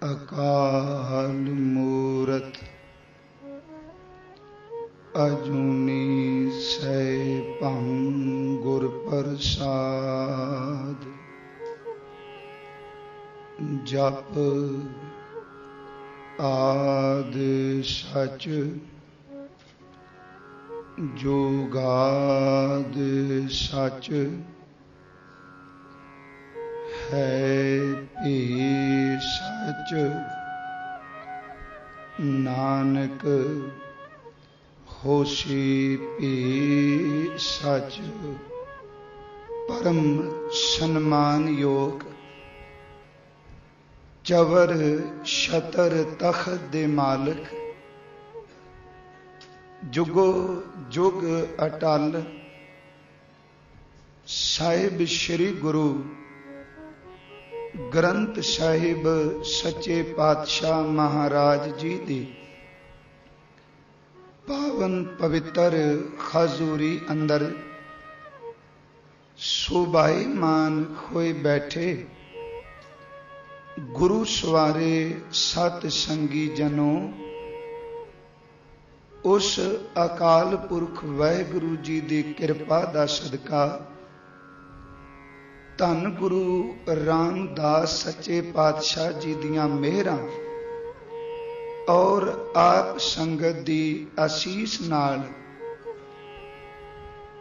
अकाल मूरत अजूनी सैभं गुर प्रसाद। जप आद सच जुगाद सच है भी सच। नानक होसी भी सच। परम सन्मान योग चवर छतर तख्त दे मालिक, जुगो जुग अटल साहिब श्री गुरु ग्रंथ साहिब सच्चे पातशाह महाराज जी दी पावन पवित्र खजूरी अंदर सुभाईमान होए बैठे गुरु सवारे सत संगी जनों, उस अकाल पुरख वाहिगुरु जी की कृपा दा सदका धन गुरु रामदास सच्चे पातशाह जी दियां मेहरां और आप संगत दी आसीस नाल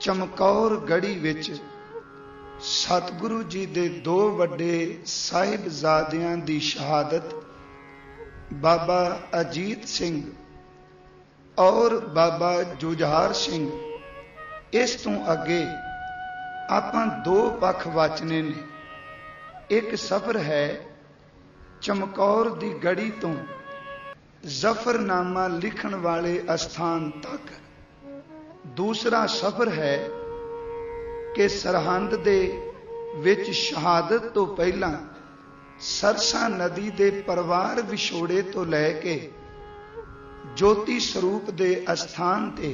चमकौर गढ़ी विच सतगुरु जी दे दो वड्डे साहिबजादियां दी शहादत बाबा अजीत सिंह और बाबा जुझार सिंह, इस तो अगे आपां दो पक्ष वाचने ने। एक सफर है चमकौर दी गढ़ी तो जफरनामा लिखण वाले अस्थान तक, दूसरा सफर है कि सरहंद दे विच शहादत तो पहला सरसा नदी दे परवार विछोड़े तो लैके ज्योति स्वरूप दे अस्थान ते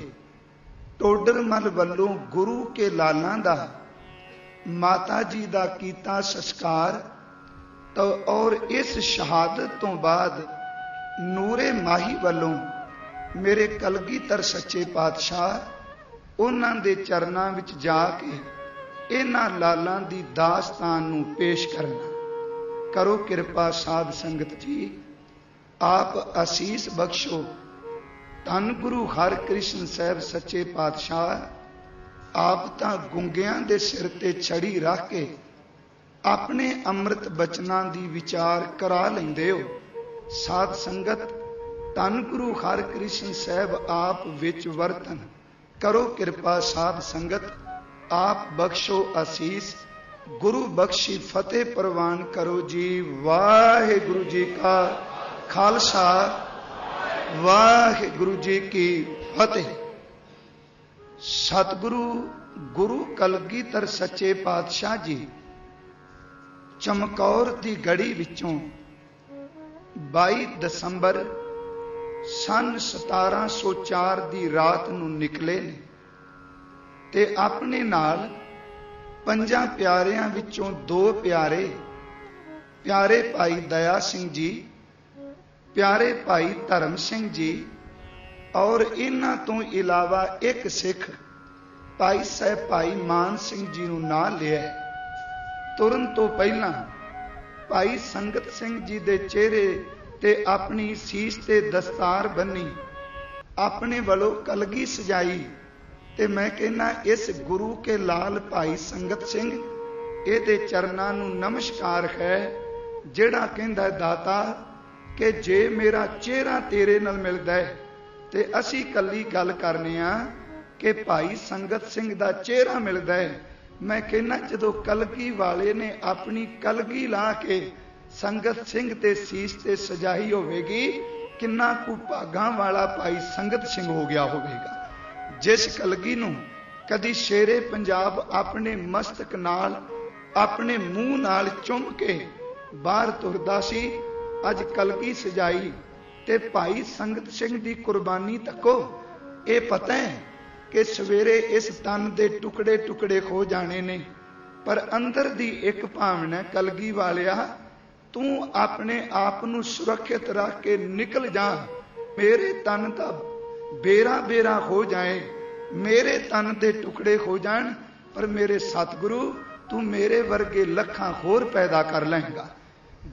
टोडरमल वल्लों गुरु के लालां दा माता जी दा कीता संस्कार तो, और इस शहादत तो बाद नूरे माही वल्लों मेरे कलगीधर सच्चे पातशाह उन्हां दे चरनां विच जाके इन्हां लालां दी दास्तान नूं पेश करना। करो किरपा साध संगत जी, आप आसीस बख्शो। धन गुरु हर कृष्ण साहब सच्चे पातशाह, आप तां गुंगियां दे सिर ते छड़ी रख के अपने अमृत बचनां दी विचार करा लैंदे हो। साध संगत धन गुरु हर कृष्ण साहब आप विच वर्तन। करो किरपा साध संगत, आप बख्शो आसीस। गुरु बख्शी फतेह प्रवान करो जी। वाहिगुरु जी का खालसा, वाहिगुरु जी की फतेह। सतगुरु गुरु कलगीधर सच्चे पातशाह जी चमकौर दी गढ़ी विचों 22 दसंबर सन 1704 दी रात नूं निकले ने ते अपने नाल 5 प्यारियां विचों 2 प्यारे, प्यारे भाई दया सिंह जी, प्यारे भाई धर्म सिंह जी और इन्हां तो इलावा एक सिख भाई साहब भाई मान सिंह जी नूं नाल लिया। तुरन तो पहला भाई संगत सिंह जी दे चेहरे ते अपनी सीस ते दस्तार बन्नी, अपने वालों कलगी सजाई ते मैं कहना इस गुरु के लाल भाई संगत सिंह इहदे चरनां नूं नमस्कार है, जिहड़ा कहंदा दाता कि जे मेरा चेहरा तेरे नाल मिलदा है ते असीं कल्ली गल करनी आ कि भाई संगत सिंह दा चेहरा मिलदा है। मैं कहना जदों कलगी वाले ने अपनी कलगी ला के संगत सिंह ते सीस ते सजाई होवेगी, किन्ना कु भागां वाला भाई संगत सिंह हो गया होवेगा। जिस कलगी नूं कदी शेरे पंजाब अपने मस्तक नाल अपने मूँह नाल चुम के बाहर तुरदा सी, अज कलगी सजाई ते भाई संगत सिंह दी कुर्बानी तको। ये पता है कि सवेरे इस तन दे टुकड़े टुकड़े हो जाने ने, पर अंदर दी एक भावना कलगी वालिया तू अपने आप नू सुरक्षित रख के निकल जा। मेरे तन का बेरा बेरा हो जाए, मेरे तन के टुकड़े हो जान, पर मेरे सतगुरु तू मेरे वर्गे लखां होर पैदा कर लेंगा।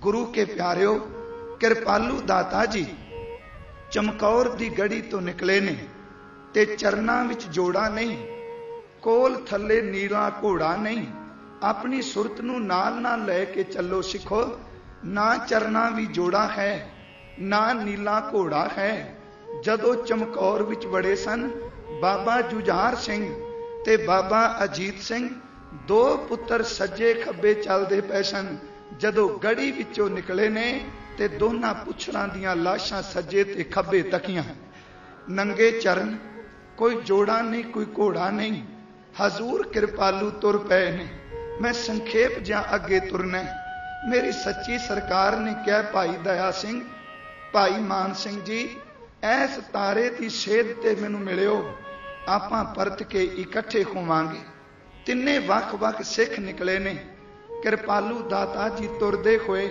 गुरु के प्यारिओ, कृपालू दाता जी चमकौर दी गड़ी तो निकले ने ते चरना विच जोड़ा नहीं, कोल थले नीला घोड़ा नहीं। अपनी सुरत नू नाल नाल लै के चलो सिखो, ना चरना भी जोड़ा है ना नीला घोड़ा है। जदों चमकौर विच बड़े सन बाबा जुझार सिंह ते बाबा अजीत सिंह, दो पुत्र सज्जे खब्बे चलदे पए सन। जदों गड़ी विचों निकले ने ते दोनां पुछरां दियां लाशां सज्जे ते खब्बे तकियां, नंगे चरण, कोई जोड़ा नहीं कोई घोड़ा नहीं। हजूर कृपालू तुर पे ने। मैं संखेप जा अगे तुरना। मेरी सच्ची सरकार ने कहा, भाई दया सिंह, भाई मान सिंह जी, ऐस तारे की सेध ते मैनू मिलियो, आपां परत के इकट्ठे होवांगे। तिन्ने वख वख सिख निकले ने। कृपालू दाता जी तुरदे होए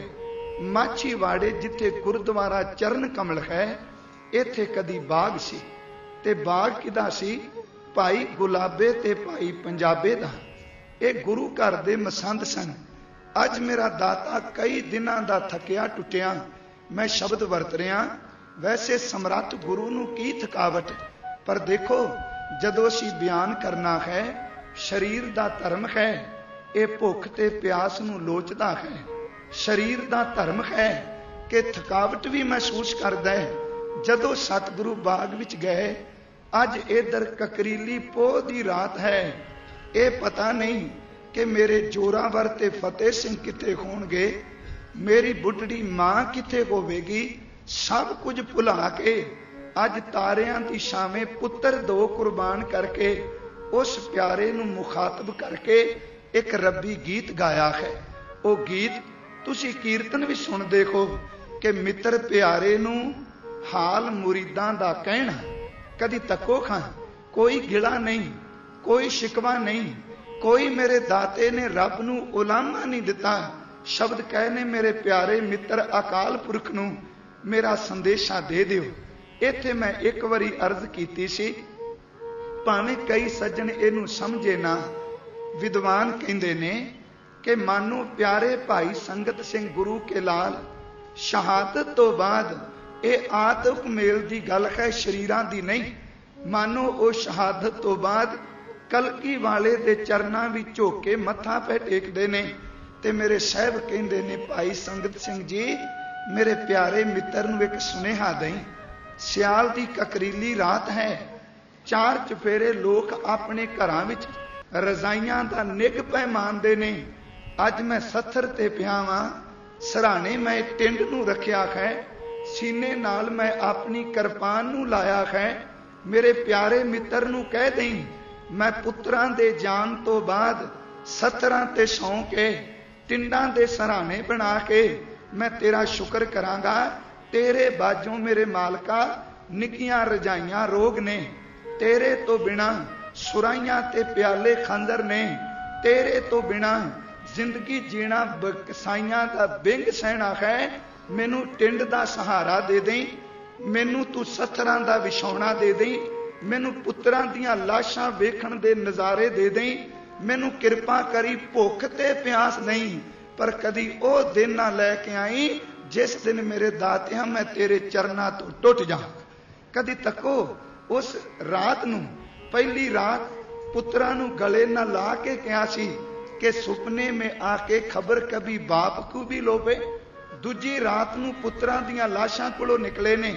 माछीवाड़े जिथे गुरुद्वारा चरण कमल है, इथे कदी बाग सी ते बाग किदा सी? भाई गुलाबे ते भाई पंजाबे दा। ये गुरु घर दे मसंद सन। अज मेरा दाता कई दिनां दा थकिया टुटिया मैं शब्द वरत रहा। वैसे समर्थ गुरु नूं की थकावट, पर देखो जदों असीं बयान करना है, शरीर दा धर्म है, ये भुख ते प्यास नूं लोचदा है। शरीर दा धर्म है कि थकावट भी महसूस करदा है। जदों सतगुरु बाग विच गए, अज इधर ककरीली पोह दी रात है, ये पता नहीं कि मेरे जोरावर ते फतेह सिंह किथे होणगे, मेरी बुढ़ड़ी मां किथे होवेगी। सब कुछ भुला के अज तारियां दी छावें पुत्र दो कुर्बान करके उस प्यारे नूं मुखातब करके एक रब्बी गीत गाया है। वो गीत तुसी कीर्तन भी सुनदे हो कि मित्र प्यारे नूं हाल मुरीदां दा कहना। कदी तको खां, कोई गिला नहीं, कोई शिकवा नहीं, कोई मेरे दाते ने रब नूं उलामा नहीं दिता। शब्द कहने मेरे प्यारे मित्र अकाल पुरख नूं मेरा संदेशा दे दिओ। इत्थे मैं एक वारी अर्ज कीती सी, भावें कई सज्जन इहनूं समझे ना। विद्वान कहंदे ने कि मानो प्यारे भाई संगत सिंह गुरु के लाल शहादत तो बाद ये आत्मक मेल की गल है, शरीरां दी नहीं। मानो वो शहादत तो बाद कलकी वाले दे चरनां विच झुक के मत्था पे टेकदे ने। ते मेरे साहब कहंदे ने, भाई संगत सिंह जी मेरे प्यारे मित्र नूं एक सुनेहा दई। सियाल दी ककरीली रात है, चार चफेरे लोग अपने घरां विच रजाइयां दा निग पैमानदे ने। अज मैं सत्थर ते पिया वां, सराणे मैं टिंड नूं रखिया है, सीने नाल मैं अपनी किरपान नूं लाया है। मेरे प्यारे मित्र नूं कह दई, मैं पुत्रां दे जान तो बाद सत्तरां ते सौ के टिंडां दे सराणे बना के मैं तेरा शुक्र करांगा। तेरे बाजों मेरे मालका निकियां रजाइयां रोग ने, तेरे तो बिना सुराइयां ते प्याले खंजर ने, तेरे तो बिना जिंदगी जीना कसाइयां दा बिंग सहना है। मैनू टिंड दा सहारा दे दई, मैनू तू सत्थरां दा विछौना दे दई, मैनू पुत्रां दियां लाशां वेखण दे नज़ारे दे दई। मैनू किरपा करी भुख ते प्यास नहीं, पर कदी ओ दिन ना लैके आई जिस दिन मेरे दातिया मैं तेरे चरना तो टुट जा। कदी तको उस रात नू, पहली रात पुत्रां नू गले ना ला के कहा सी कि सुपने में आके खबर कभी बाप को भी लोपे। दूजी रात नू पुत्रां दियां लाशां कोलों निकले ने।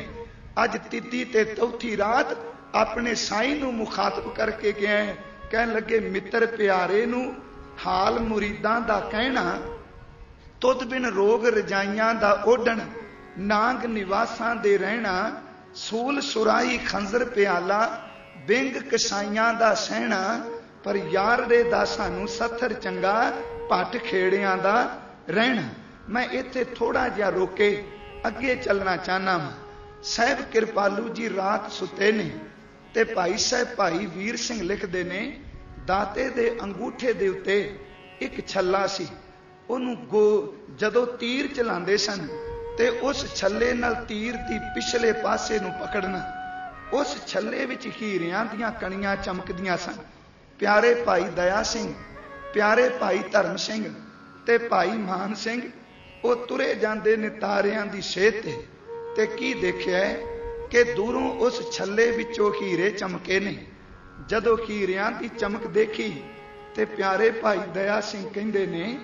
अज तीती ते चौथी रात अपने साईं नू मुखातब करके गए, कहन लगे मित्र प्यारे नू हाल मुरीदां दा कहना। तुद बिन रोग रजाइयां दा ओढ़न, नांग निवासां दे रहना, सूल सुराही खंजर प्याला, बिंग कसाइयां दा सहना। पर यार दे दा सानू सत्थर चंगा, पट खेड़ियां दा रहना। मैं इत्थे थोड़ा जिहा रोके अगे चलना चाहना वा। साहब कृपालू जी रात सुते ने ते भाई साहब भाई वीर सिंह लिखते ने, दाते दे अंगूठे दे उत्ते एक छल्ला सी, ਉਹਨੂੰ ਜਦੋਂ ਤੀਰ ਚਲਾਉਂਦੇ ਸਨ ਤੇ ਉਸ ਛੱਲੇ ਨਾਲ ਤੀਰ ਦੀ ਪਿਛਲੇ ਪਾਸੇ ਨੂੰ ਪਕੜਨਾ। ਉਸ ਛੱਲੇ ਵਿੱਚ ਹੀਰਿਆਂ ਦੀਆਂ ਕਣੀਆਂ ਚਮਕਦੀਆਂ ਸਨ। ਪਿਆਰੇ ਭਾਈ ਦਇਆ ਸਿੰਘ, ਪਿਆਰੇ ਭਾਈ ਧਰਮ ਸਿੰਘ ਤੇ ਭਾਈ ਮਾਨ ਸਿੰਘ ਉਹ ਤੁਰੇ ਜਾਂਦੇ ਨੇ ਤਾਰਿਆਂ ਦੀ ਸੇਧ ਤੇ ਕੀ ਦੇਖਿਆ ਕਿ ਦੂਰੋਂ ਉਸ ਛੱਲੇ ਵਿੱਚੋਂ ਹੀਰੇ ਚਮਕੇ ਨੇ। ਜਦੋਂ ਹੀਰਿਆਂ ਦੀ ਚਮਕ ਦੇਖੀ ਤੇ ਪਿਆਰੇ ਭਾਈ ਦਇਆ ਸਿੰਘ ਕਹਿੰਦੇ ਨੇ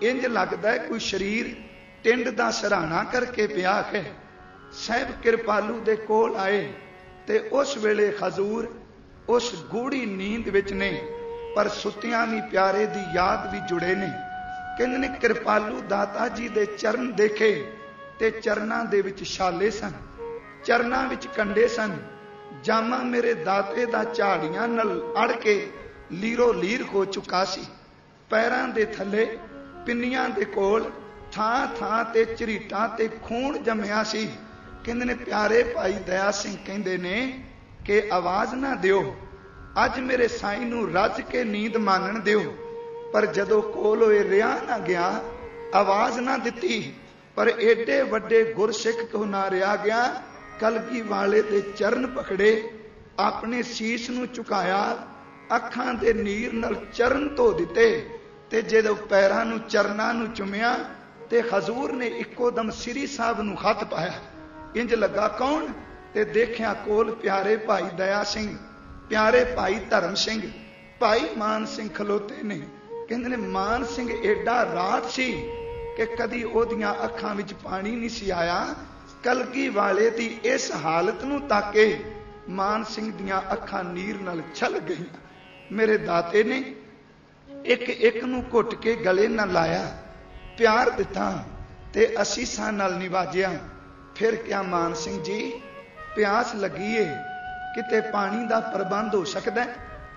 ਇੰਜ ਲੱਗਦਾ ਕੋਈ ਸ਼ਰੀਰ ਟਿੰਡ ਦਾ ਸਰਾਣਾ ਕਰਕੇ ਪਿਆ ਹੈ। ਸਾਹਿਬ ਕਿਰਪਾਲੂ ਦੇ ਕੋਲ ਆਏ ਤੇ ਉਸ ਵੇਲੇ ਹਜ਼ੂਰ ਉਸ ਗੂੜੀ ਨੀਂਦ ਵਿੱਚ ਨੇ, ਪਰ ਸੁੱਤਿਆਂ ਵੀ ਪਿਆਰੇ ਦੀ ਯਾਦ ਵੀ ਜੁੜੇ ਨੇ। ਕਹਿੰਦੇ ਨੇ ਕਿਰਪਾਲੂ ਦਾਤਾ ਜੀ ਦੇ ਚਰਨ ਦੇਖੇ ਤੇ ਚਰਨਾਂ ਦੇ ਵਿੱਚ ਛਾਲੇ ਸਨ, ਚਰਨਾਂ ਵਿੱਚ ਕੰਡੇ ਸਨ। ਜਾਮਾ ਮੇਰੇ ਦਾਤੇ ਦਾ ਝਾੜੀਆਂ ਨਾਲ ਅੜ ਕੇ ਲੀਰੋ ਲੀਰ ਹੋ ਚੁੱਕਾ ਸੀ। ਪੈਰਾਂ ਦੇ ਥੱਲੇ ਪਿੰਨੀਆਂ ਦੇ ਕੋਲ ਥਾਂ ਥਾਂ ਤੇ ਝਰੀਟਾਂ ਤੇ ਖੂਨ ਜੰਮਿਆ ਸੀ। ਕਹਿੰਦੇ ਨੇ ਪਿਆਰੇ ਭਾਈ ਦਇਆ ਸਿੰਘ ਕਹਿੰਦੇ ਨੇ ਕਿ ਆਵਾਜ਼ ਨਾ ਦਿਓ, ਅੱਜ ਮੇਰੇ ਸਾਈਂ ਨੂੰ ਰੱਜ ਕੇ ਨੀਂਦ ਮਾਨਣ ਦਿਓ। ਪਰ ਜਦੋਂ ਕੋਲ ਹੋਏ ਰਿਹਾ ਨਾ ਗਿਆ, ਆਵਾਜ਼ ਨਾ ਦਿੱਤੀ, ਪਰ ਏਡੇ ਵੱਡੇ ਗੁਰਸਿੱਖ ਕੋ ਨਾ ਰਿਹਾ ਗਿਆ। ਕਲਗੀ ਵਾਲੇ ਦੇ ਚਰਨ ਪਕੜੇ, ਆਪਣੇ ਸੀਸ ਨੂੰ ਝੁਕਾਇਆ, ਅੱਖਾਂ ਦੇ ਨੀਰ ਨਾਲ ਚਰਨ ਧੋ ਦਿੱਤੇ ਤੇ ਜਦੋਂ ਪੈਰਾਂ ਨੂੰ ਚਰਨਾਂ ਨੂੰ ਚੁੰਮਿਆ ਤੇ ਹਜ਼ੂਰ ਨੇ ਇੱਕੋ ਦਮ ਸ੍ਰੀ ਸਾਹਿਬ ਨੂੰ ਹੱਥ ਪਾਇਆ। ਇੰਜ ਲੱਗਾ ਕੌਣ, ਤੇ ਦੇਖਿਆ ਕੋਲ ਪਿਆਰੇ ਭਾਈ ਦਇਆ ਸਿੰਘ, ਪਿਆਰੇ ਭਾਈ ਧਰਮ ਸਿੰਘ, ਭਾਈ ਮਾਨ ਸਿੰਘ ਖਲੋਤੇ ਨੇ। ਕਹਿੰਦੇ ਨੇ ਮਾਨ ਸਿੰਘ ਏਡਾ ਰਾਤ ਸੀ ਕਿ ਕਦੀ ਉਹਦੀਆਂ ਅੱਖਾਂ ਵਿੱਚ ਪਾਣੀ ਨਹੀਂ ਸੀ ਆਇਆ। ਕਲਗੀ ਵਾਲੇ ਦੀ ਇਸ ਹਾਲਤ ਨੂੰ ਤਾਕੇ ਮਾਨ ਸਿੰਘ ਦੀਆਂ ਅੱਖਾਂ ਨੀਰ ਨਾਲ ਛਲ ਗਈਆਂ। ਮੇਰੇ ਦਾਤੇ ਨੇ ਇੱਕ ਇੱਕ ਨੂੰ ਘੁੱਟ ਕੇ ਗਲੇ ਨਾਲ ਲਾਇਆ, ਪਿਆਰ ਦਿੱਤਾ ਤੇ ਅਸੀਸਾਂ ਨਾਲ ਨਿਵਾਜਿਆ। ਫਿਰ ਕਿਹਾ ਮਾਨ ਸਿੰਘ ਜੀ ਪਿਆਸ ਲੱਗੀ ਏ, ਕਿਤੇ ਪਾਣੀ ਦਾ ਪ੍ਰਬੰਧ ਹੋ ਸਕਦਾ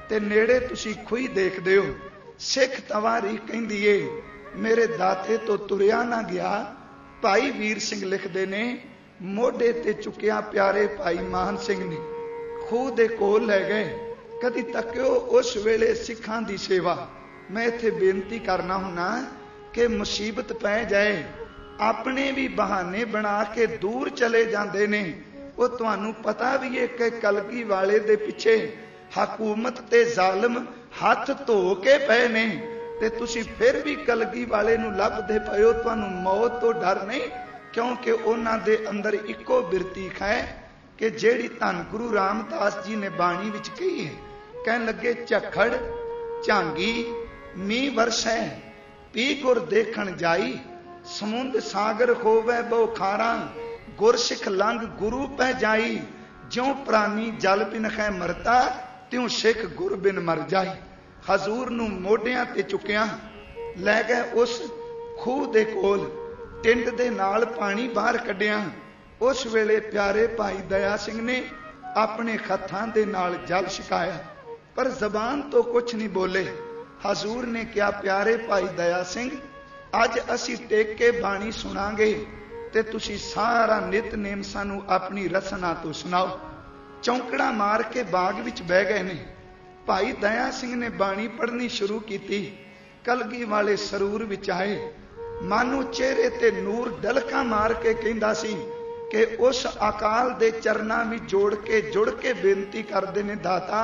ਤੇ ਨੇੜੇ ਤੁਸੀਂ ਖੂਹੀ ਦੇਖਦੇ ਹੋ। ਸਿੱਖ ਤਵਾਰੀ ਕਹਿੰਦੀ ਏ ਮੇਰੇ ਦਾਤੇ ਤੋਂ ਤੁਰਿਆ ਨਾ ਗਿਆ। ਭਾਈ ਵੀਰ ਸਿੰਘ ਲਿਖਦੇ ਨੇ ਮੋਢੇ ਤੇ ਚੁੱਕਿਆ ਪਿਆਰੇ ਭਾਈ ਮਾਨ ਸਿੰਘ ਨੇ ਖੂਹ ਦੇ ਕੋਲ ਲੈ ਗਏ। ਕਦੀ ਤੱਕਿਓ ਉਸ ਵੇਲੇ ਸਿੱਖਾਂ ਦੀ ਸੇਵਾ। ਮੈਂ ਇੱਥੇ ਬੇਨਤੀ ਕਰਨਾ ਹੁੰਨਾ ਕਿ ਮੁਸੀਬਤ ਪੈ ਜਾਏ ਆਪਣੇ ਵੀ ਬਹਾਨੇ ਬਣਾ ਕੇ ਦੂਰ ਚਲੇ ਜਾਂਦੇ ਨੇ। ਉਹ ਤੁਹਾਨੂੰ ਪਤਾ ਵੀ ਹੈ ਕਿ ਕਲਗੀ ਵਾਲੇ ਦੇ ਪਿੱਛੇ ਹਕੂਮਤ ਤੇ ਜ਼ਾਲਮ ਹੱਥ ਧੋ ਕੇ ਪਏ ਨੇ ਤੇ ਤੁਸੀਂ ਫਿਰ ਵੀ ਕਲਗੀ ਵਾਲੇ ਨੂੰ ਲੱਭਦੇ ਪਏ ਹੋ। ਤੁਹਾਨੂੰ ਮੌਤ ਤੋਂ ਡਰ ਨਹੀਂ, ਕਿਉਂਕਿ ਉਹਨਾਂ ਦੇ ਅੰਦਰ ਇੱਕੋ ਬਿਰਤੀ ਹੈ ਕਿ ਜਿਹੜੀ ਧੰਨ ਗੁਰੂ ਰਾਮਦਾਸ ਜੀ ਨੇ ਬਾਣੀ ਵਿੱਚ ਕਹੀ ਹੈ। ਕਹਿਣ ਲੱਗੇ ਝੱਖੜ ਝਾਂਗੀ ਮੀਂਹ ਵਰਸੈ ਪੀ ਗੁਰ ਦੇਖਣ ਜਾਈ, ਸਮੁੰਦ ਸਾਗਰ ਹੋਵੇ ਬਹੁ ਖਾਰਾ, ਗੁਰਸਿੱਖ ਲੰਘ ਗੁਰੂ ਪੈ ਜਾਈ। ਜਿਉ ਪ੍ਰਾਨੀ ਜਲ ਬਿਨ ਖੈ ਮਰਤਾ, ਤਿਉ ਸਿੱਖ ਗੁਰ ਬਿਨ ਮਰ ਜਾਈ। ਹਜ਼ੂਰ ਨੂੰ ਮੋਢਿਆਂ ਤੇ ਚੁੱਕਿਆ ਲੈ ਗਏ ਉਸ ਖੂਹ ਦੇ ਕੋਲ, ਟਿੰਡ ਦੇ ਨਾਲ ਪਾਣੀ ਬਾਹਰ ਕੱਢਿਆ। ਉਸ ਵੇਲੇ ਪਿਆਰੇ ਭਾਈ ਦਇਆ ਸਿੰਘ ਨੇ ਆਪਣੇ ਹੱਥਾਂ ਦੇ ਨਾਲ ਜਲ ਛਕਾਇਆ, ਪਰ ਜ਼ਬਾਨ ਤੋਂ ਕੁਛ ਨਹੀਂ ਬੋਲੇ। ਹਜ਼ੂਰ ਨੇ ਕਿਹਾ ਪਿਆਰੇ ਭਾਈ ਦਇਆ ਸਿੰਘ ਅੱਜ ਅਸੀਂ ਟੇਕ ਕੇ ਬਾਣੀ ਸੁਣਾਂਗੇ ਤੇ ਤੁਸੀਂ ਸਾਰਾ ਨਿਤਨੇਮ ਸਾਨੂੰ ਆਪਣੀ ਰਸਨਾ ਤੋਂ ਸੁਣਾਓ। ਚੌਂਕੜਾ ਮਾਰ ਕੇ ਬਾਗ ਵਿੱਚ ਬਹਿ ਗਏ ਨੇ। ਭਾਈ ਦਇਆ ਸਿੰਘ ਨੇ ਬਾਣੀ ਪੜ੍ਹਨੀ ਸ਼ੁਰੂ ਕੀਤੀ। ਕਲਗੀ ਵਾਲੇ ਸਰੂਰ ਵਿੱਚ ਆਏ, ਮਾਨੋ ਚਿਹਰੇ ਤੇ ਨੂਰ ਡਲਕਾ ਮਾਰ ਕੇ ਕਹਿੰਦਾ ਸੀ ਕਿ ਉਸ ਅਕਾਲ ਦੇ ਚਰਨਾਂ ਵਿੱਚ ਜੁੜ ਕੇ ਬੇਨਤੀ ਕਰਦੇ ਨੇ ਦਾਤਾ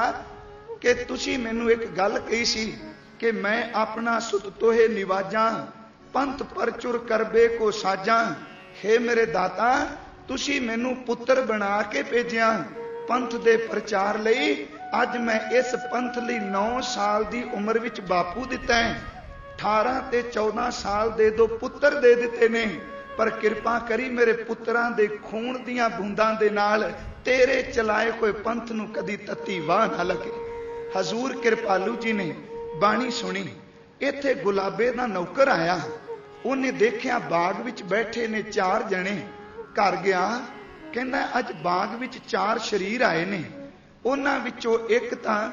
ਕਿ ਤੁਸੀਂ ਮੈਨੂੰ ਇੱਕ ਗੱਲ ਕਹੀ ਸੀ ਕਿ ਮੈਂ ਆਪਣਾ ਸੁਤ ਤੋਹੇ ਨਿਵਾਜਾਂ, ਪੰਥ ਪਰਚੁਰ ਕਰਬੇ ਕੋ ਸਾਜਾਂ। ਹੇ ਮੇਰੇ ਦਾਤਾ ਤੁਸੀਂ ਮੈਨੂੰ ਪੁੱਤਰ ਬਣਾ ਕੇ ਭੇਜਿਆ ਪੰਥ ਦੇ ਪ੍ਰਚਾਰ ਲਈ। ਅੱਜ ਮੈਂ ਇਸ ਪੰਥ ਲਈ 9 ਸਾਲ ਦੀ ਉਮਰ ਵਿੱਚ ਬਾਪੂ ਦਿੱਤਾ ਹੈ, 18 ਤੇ 14 ਸਾਲ ਦੇ 2 ਪੁੱਤਰ ਦੇ ਦਿੱਤੇ ਨੇ, ਪਰ ਕਿਰਪਾ ਕਰੀ ਮੇਰੇ ਪੁੱਤਰਾਂ ਦੇ ਖੂਨ ਦੀਆਂ ਬੂੰਦਾਂ ਦੇ ਨਾਲ ਤੇਰੇ ਚਲਾਏ ਹੋਏ ਪੰਥ ਨੂੰ ਕਦੀ ਤੱਤੀ ਵਾਹ ਨਾ ਲੱਗੇ। ਹਜ਼ੂਰ ਕਿਰਪਾਲੂ ਜੀ ਨੇ ਬਾਣੀ ਸੁਣੀ। ਇੱਥੇ ਗੁਲਾਬੇ ਦਾ ਨੌਕਰ ਆਇਆ, ਉਹਨੇ ਦੇਖਿਆ ਬਾਗ ਵਿੱਚ ਬੈਠੇ ਨੇ 4 ਜਣੇ। ਘਰ ਗਿਆ, ਕਹਿੰਦਾ ਅੱਜ ਬਾਗ ਵਿੱਚ 4 ਸ਼ਰੀਰ ਆਏ ਨੇ, ਉਹਨਾਂ ਵਿੱਚੋਂ ਇੱਕ ਤਾਂ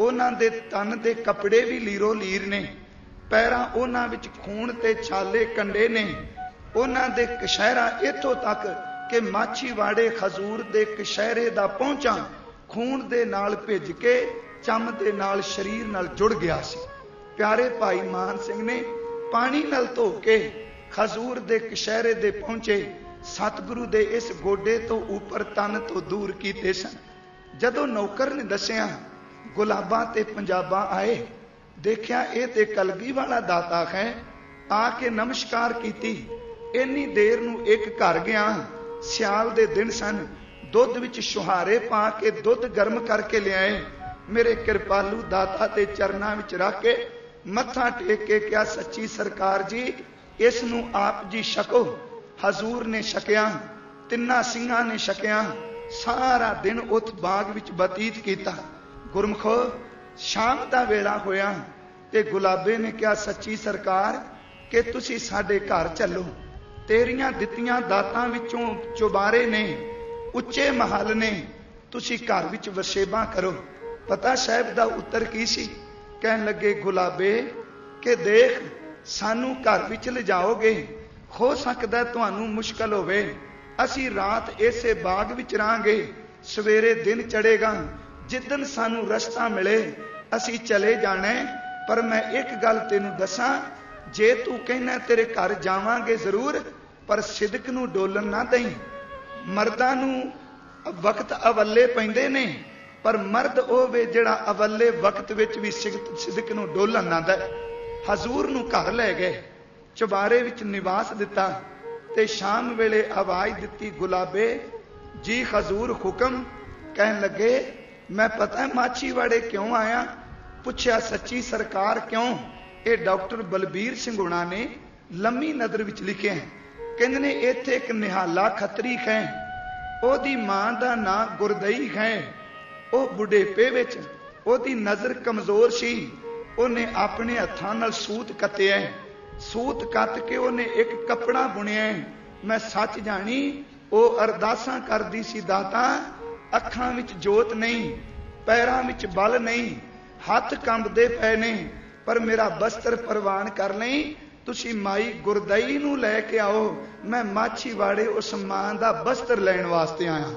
ਉਹਨਾਂ ਦੇ ਤਨ ਦੇ ਕੱਪੜੇ ਵੀ ਲੀਰੋ ਲੀਰ ਨੇ, ਪੈਰਾਂ ਉਹਨਾਂ ਵਿੱਚ ਖੂਨ ਤੇ ਛਾਲੇ ਕੰਡੇ ਨੇ, ਉਹਨਾਂ ਦੇ ਕਸ਼ਹਿਰਾ ਇੱਥੋਂ ਤੱਕ ਕਿ ਮਾਛੀਵਾੜੇ ਹਜ਼ੂਰ ਦੇ ਕਸ਼ਹਿਰੇ ਦਾ ਪਹੁੰਚਾ ਖੂਨ ਦੇ ਨਾਲ ਭਿੱਜ ਕੇ ਚੰਮ ਦੇ ਨਾਲ ਸਰੀਰ ਨਾਲ ਜੁੜ ਗਿਆ ਸੀ। ਪਿਆਰੇ ਭਾਈ ਮਾਨ ਸਿੰਘ ਨੇ पानी नाल धो के खजूर दे कशहरे दे पहुंचे। सतगुरु दे इस गोडे तो ऊपर तन तो दूर कीते सन। जदों नौकर ने दसिया गुलाबां ते पंजाबां आए, देखिया ये ते कलगी वाला दाता है। आके नमस्कार कीती। इन्नी देर नूं एक घर गया। सियाल दे दिन सन। दुध विच छुहारे पा के दुध गर्म करके लियाए। मेरे कृपालू दाता ते चरनां विच रख के मत्था टेक के क्या सच्ची सरकार जी इस नूं आप जी छको। हजूर ने छकिया, तिन्ना सिंहां ने छकिया। सारा दिन उत बाग विच बतीत कीता। गुरमुखो शाम दा वेला होया ते गुलाबे ने क्या सच्ची सरकार कि तुसी साडे घर चलो। तेरियां दित्तियां दातां विचों चुबारे ने, उच्चे महल ने, तुसी घर विच वसेबा करो। पता साहब दा उत्तर की सी? कहन लगे गुलाबे कि देख सानू घर विच ले जाओगे, हो सकदा तुहानू मुश्किल होवे। असी रात इसे बाग विच रहांगे, सवेरे दिन चढ़ेगा। जिदन सानू रस्ता मिले असी चले जाने। पर मैं एक गल तेनू दसां, जे तू कहना तेरे घर जावांगे जरूर, पर सिदक नू डोलन ना दई। मर्दां नू वक्त अवल्ले पैंदे ने, पर मर्द ओ वे जिहड़ा अवल्ले वक्त विच भी सिदक नू डोलन ना दे। हजूर नू घर ले गए, चुबारे विच निवास दिता ते शाम वेले आवाज दिती, गुलाबे जी हजूर हुक्म। कहन लगे मैं पता माछीवाड़े क्यों आया? पुछया सच्ची सरकार क्यों? ये डॉक्टर बलबीर सिंह हुणा ने लम्मी नजर विच लिखे हैं। कहंदे ने इत्थे एक निहाला खतरी है, ओदी मां दा नां गुरदई है। ओ बुढ़ेपे विच ओदी नजर कमजोर सी। ओने अपने हत्थां नाल सूत कत्तिया। सूत कत के ओने एक कपड़ा बुनिया। मैं सच जानी ओ अरदासां करदी सी, दाता अखां विच जोत नहीं, पैरां विच बल नहीं, हथ कंबदे पए ने, पर मेरा बस्तर परवान कर लई। तुसी माई गुरदई नू लैके आओ। मैं माछीवाड़े उस मां दा बस्तर लैण वास्ते आया।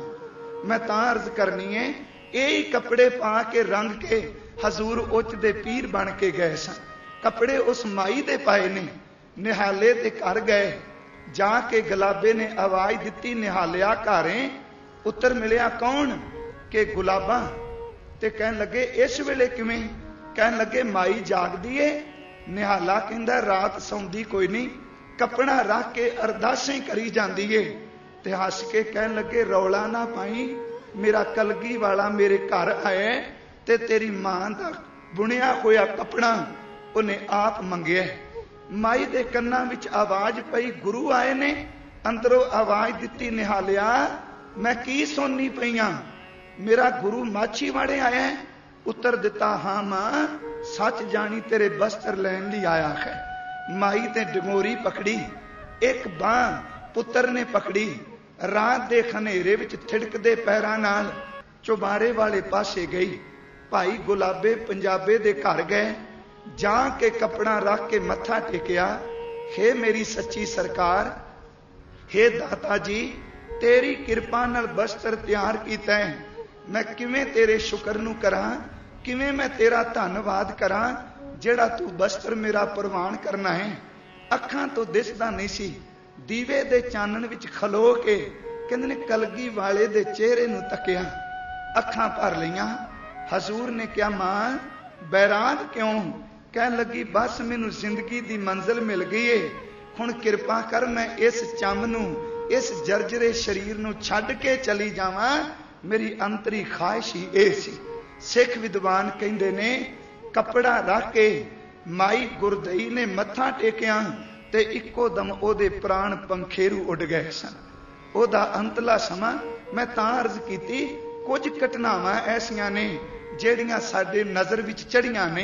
मैं तां अर्ज करनी है, यही कपड़े पा के रंग के हजूर उच दे पीर बन के गए सन। कपड़े उस माई दे पाए ने। निहाले दे घर गए। जाके गुलाबे ने आवाज दिती, निहालिया घरें? उत्तर मिलिया कौन? के गुलाबा। ते कहन लगे इस वेले किवें? कहन लगे माई जागदी है। निहाला कहंदा रात सौंदी कोई नहीं, कपड़ा रख के अरदासें करी जांदी है। ते हस के कहन लगे रौला ना पाई, मेरा कलगी वाला मेरे घर आया ते तेरी मां दा बुनिया होया कपड़ा उन्हें आप मंगिया। माई दे कन्ना विच आवाज पई, गुरु आए ने। अंदरों आवाज दिती, निहालिया मैं की सुननी पईयां? मेरा गुरु माछीवाड़े आया? उत्तर दिता, हाँ मां सच जानी तेरे बस्तर लैन लई आया है। माई ते डंगोरी पकड़ी, एक बांह पुत्र ने पकड़ी। रात दे खनेरे विच थिड़कदे पैरां नाल चुबारे वाले पासे गई। भाई गुलाबे पंजाबे दे घर गए। जाके कपड़ा रख के मत्था टेकिया। हे मेरी सच्ची सरकार, हे दाता जी तेरी किरपा नाल बस्तर तैयार कीता है। मैं किवें तेरे शुक्र नूं करां, किवें मैं तेरा धन्नवाद करां जेड़ा तू बस्तर मेरा प्रवान करना है। अखां तो दिसदा नहीं सी। दीवे दे चानण विच खलो के कहंदे ने कलगी वाले दे चेहरे नूं तकिया, अखां भर लईआं। हजूर ने कहा मां बैराग क्यों? कहन लगी बस मैनू जिंदगी दी मंजिल मिल गई है। हुण किरपा कर मैं इस चम नूं, इस जर्जरे शरीर नूं छड्ड के चली जावां। मेरी अंतरी ख्वाहिश ही ए सी। सिख विद्वान कहंदे ने कपड़ा रख के माई गुरदई ने मत्था टेकिया ते इक्को दम ओदे प्राण पंखेरू उड़ गए सन। ओदा अंतला समा मैं तां अर्ज कीती, कुछ घटनावां ऐसियां ने ਜਿਹੜੀਆਂ ਸਾਡੇ नज़र विच चढ़ियां ने।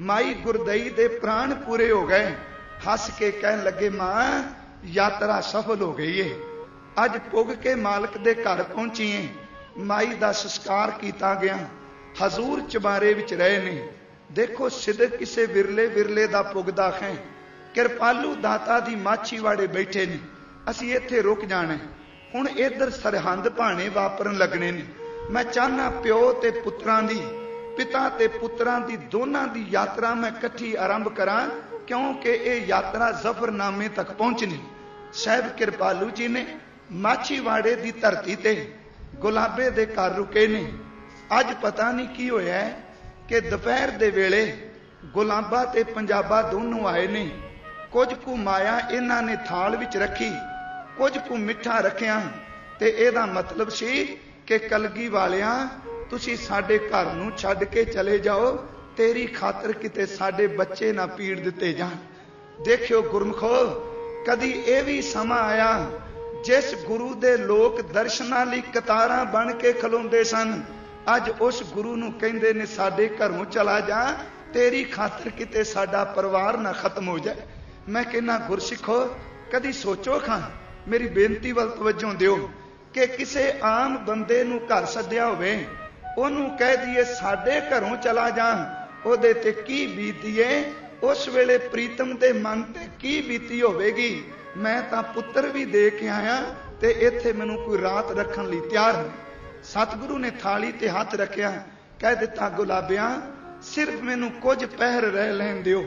माई गुरदई दे प्राण पूरे हो गए। हस के कहन लगे मां यात्रा सफल हो गई है। अज पुग के मालक दे घर पहुंची है। माई दा संस्कार किया गया। हजूर चबारे विच रहे ने। देखो सिदक किसे विरले विरले दा पुगदा है। कृपालू दाता दी माछीवाड़े बैठे ने। असी इत्थे रुक जाना। हुण इधर सरहंद भाणे वापरन लगने ने। मैं चाहना प्यो ते पुत्रां दी, पिता ते पुत्रां दी दोनां दी यात्रा मैं इकट्ठी आरंभ करां क्योंकि ये यात्रा जफरनामे तक पहुंचनी। साहब कृपालू जी ने माछीवाड़े की धरती ते गुलाबे दे घर रुके ने। अज पता नहीं की होया है कि दोपहर दे वेले गुलाबा ते पंजाबा दोनों आए ने। कुछ कु माया इन्हां ने थाल विच रखी, कुछ कु मिठा रखिया, ते एदा मतलब सी कि कलगी वालियां तुसी साडे घर नूं छड्ड के चले जाओ, तेरी खातर किते साडे बच्चे ना पीड़ दिते जाण। देखियो गुरमुखो, कदी ये भी समा आया जिस गुरु दे लोग दर्शनां लई कतारां बन के खलोंदे सन, अज उस गुरु नूं कहंदे ने साडे घरों चला जा, तेरी खातर किते साडा परिवार ना खत्म हो जाए। मैं कहना गुरसिखो, कदी सोचो खां, मेरी बेनती वल तवज्जो दिओ कि किसे आम बंदे नूं घर सद्दिया होवे, ओनूं कह दईए साडे घरों चला जा, ओदे ते की बीतीए, उस वेले प्रीतम दे मन ते की बीती होवेगी। मैं तां पुत्तर भी दे के आया ते इत्थे मैनूं कोई रात रखण लई तैयार नहीं। सतगुरु ने थाली ते हथ रखिया, कह दिता गुलाबिया सिर्फ मैनूं कुछ पहर रह लैण दिओ,